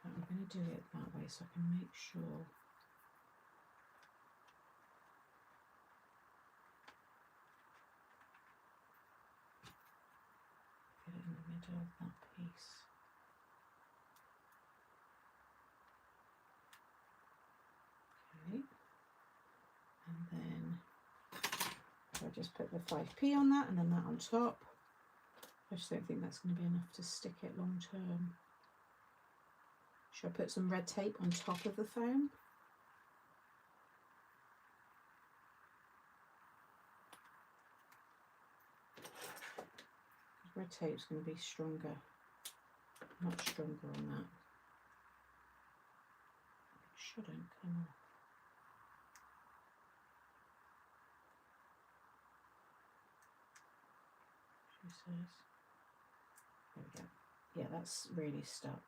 I'm going to do it that way so I can make sure. Get it in the middle of that piece. Okay. And then I'll just put the 5p on that and then that on top. I just don't think that's going to be enough to stick it long term. Should I put some red tape on top of the foam? Red tape's going to be stronger, much stronger on that. It shouldn't come off. She says. There we go. Yeah, that's really stuck.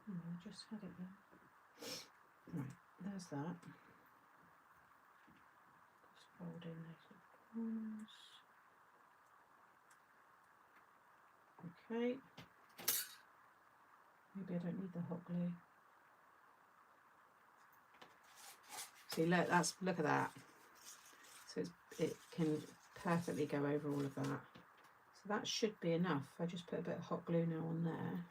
Oh, I just had it there. Right, there's that. Just fold in those little corners. Okay. Maybe I don't need the hot glue. See, look, look at that. So it can perfectly go over all of that. So that should be enough. I just put a bit of hot glue now on there.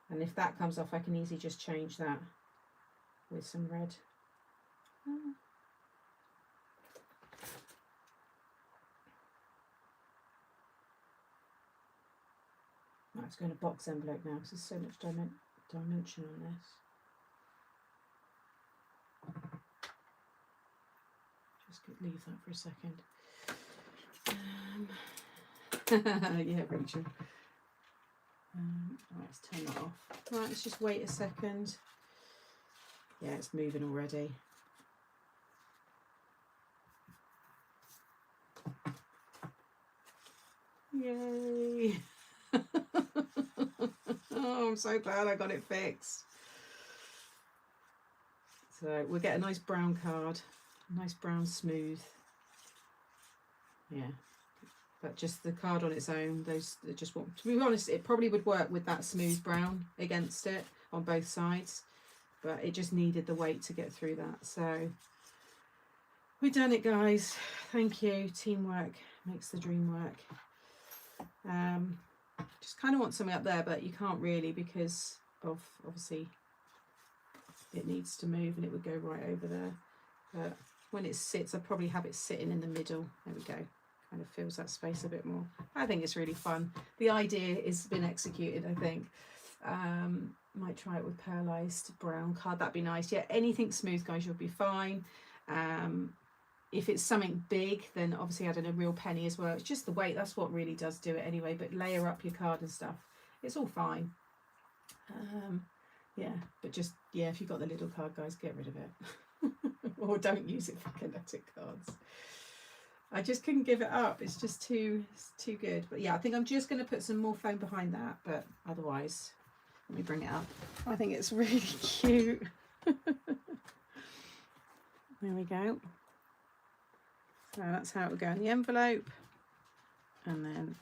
And if that comes off, I can easily just change that with some red. That's going to box envelope now because there's so much dimension on this. Just leave that for a second. Yeah, Rachel. Let's turn that off. Right, let's just wait a second. Yeah, it's moving already. Yay! Oh, I'm so glad I got it fixed. So we'll get a nice brown card, nice brown smooth. Yeah. But just the card on its own, those just want, to be honest, it probably would work with that smooth brown against it on both sides, but it just needed the weight to get through that. So we've done it, guys. Thank you. Teamwork makes the dream work. Just kind of want something up there, but you can't really because of obviously it needs to move and it would go right over there. But when it sits, I'd probably have it sitting in the middle. There we go. Kind of fills that space a bit more. I think it's really fun. The idea has been executed, I think. Might try it with pearlized brown card. That'd be nice. Yeah, anything smooth, guys, you'll be fine. if it's something big, then obviously add in a real penny as well. It's just the weight, that's what really does do it anyway. But layer up your card and stuff, it's all fine. Yeah, but just, yeah, if you've got the little card, guys, get rid of it. Or don't use it for kinetic cards. I just couldn't give it up. It's just it's too good. But yeah, I think I'm just going to put some more foam behind that. But otherwise, let me bring it up. I think it's really cute. There we go. So that's how it would go in the envelope. And then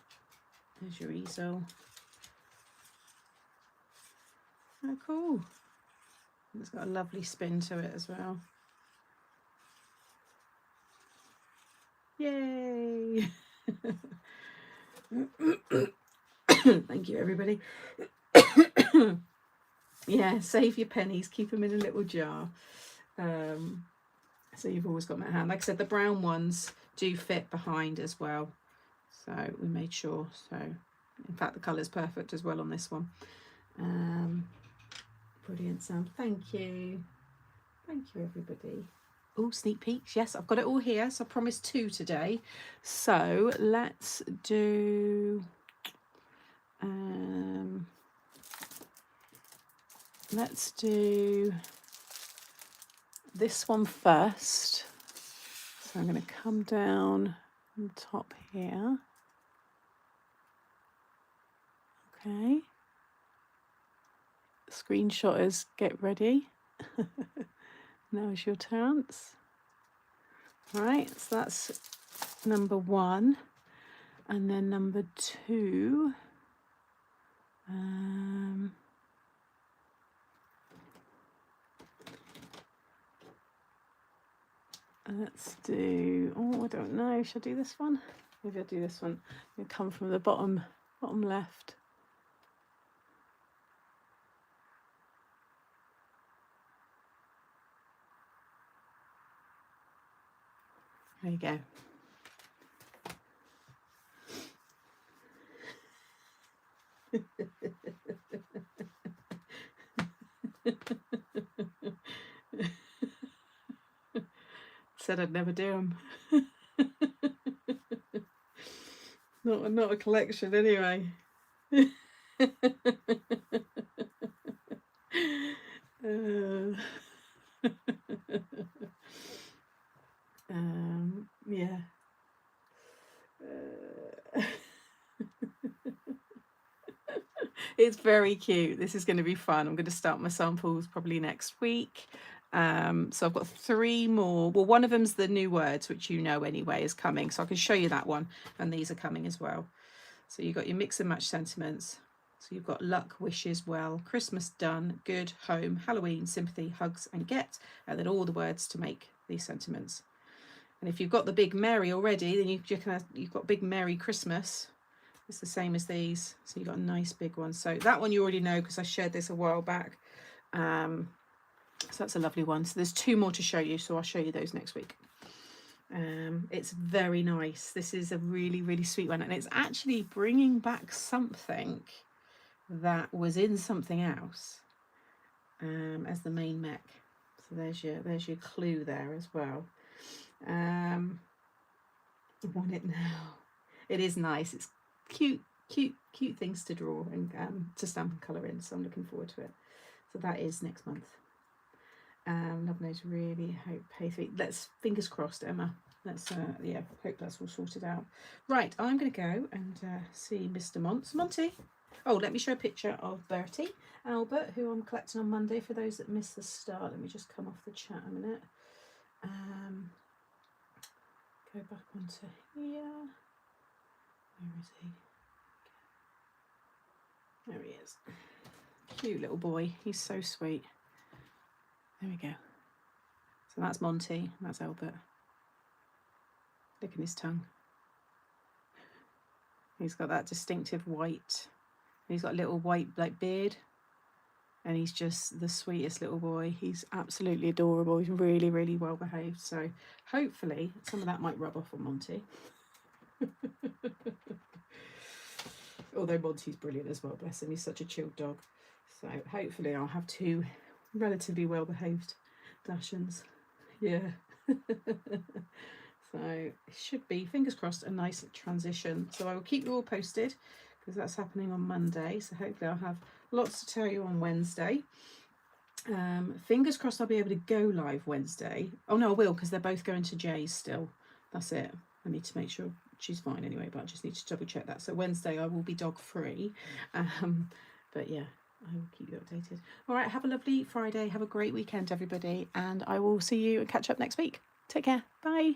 there's your easel. Oh, cool. And it's got a lovely spin to it as well. Yay! Thank you, everybody. Yeah, save your pennies, keep them in a little jar. So you've always got them at hand. Like I said, the brown ones do fit behind as well. So we made sure. So in fact, the colour's perfect as well on this one. Brilliant, Sam. Thank you. Thank you, everybody. Oh, sneak peeks. Yes, I've got it all here. So I promised 2 today. So let's do... let's do this one first. So I'm going to come down on top here. Okay. Screenshotters, get ready. Now's your chance. All right, so that's number 1. And then number 2. Let's do, oh, I don't know, should I do this one? Maybe I'll do this one. It'll come from the bottom left. There you go. Said I'd never do them. Not a collection anyway. Yeah. It's very cute. This is going to be fun. I'm going to start my samples probably next week. So I've got 3 more. Well, one of them's the new words, which you know anyway is coming. So I can show you that one. And these are coming as well. So you've got your mix and match sentiments. So you've got luck, wishes, well, Christmas, done, good, home, Halloween, sympathy, hugs, and get. And then all the words to make these sentiments. And if you've got the big Merry already, then you've got big Merry Christmas. It's the same as these. So you've got a nice big one. So that one you already know because I shared this a while back. So that's a lovely one. So there's 2 more to show you. So I'll show you those next week. It's very nice. This is a really, really sweet one. And it's actually bringing back something that was in something else as the main mech. So there's your clue there as well. I want it now. It is nice. It's cute things to draw and to stamp and colour in. So I'm looking forward to it. So that is next month. Love knows, really hope pay. Let's, fingers crossed, Emma. Let's yeah, hope that's all sorted out. Right, I'm going to go and see Mr. Monty. Oh, let me show a picture of Bertie Albert, who I'm collecting on Monday. For those that missed the start, let me just come off the chat a minute. Go back onto here. Where is he? There he is. Cute little boy. He's so sweet. There we go. So that's Monty. That's Albert. Licking his tongue. He's got that distinctive white. He's got a little white like beard. And he's just the sweetest little boy. He's absolutely adorable. He's really, really well behaved. So hopefully some of that might rub off on Monty. Although Monty's brilliant as well, bless him. He's such a chilled dog. So hopefully I'll have 2 relatively well behaved Dachshunds. Yeah. So it should be, fingers crossed, a nice transition. So I will keep you all posted because that's happening on Monday. So hopefully I'll have lots to tell you on Wednesday. Fingers crossed I'll be able to go live Wednesday. Oh no, I will, because they're both going to Jay's still. That's it. I need to make sure she's fine anyway, but I just need to double check that. So Wednesday I will be dog free. But yeah, I will keep you updated. All right, have a lovely Friday. Have a great weekend, everybody. And I will see you and catch up next week. Take care. Bye.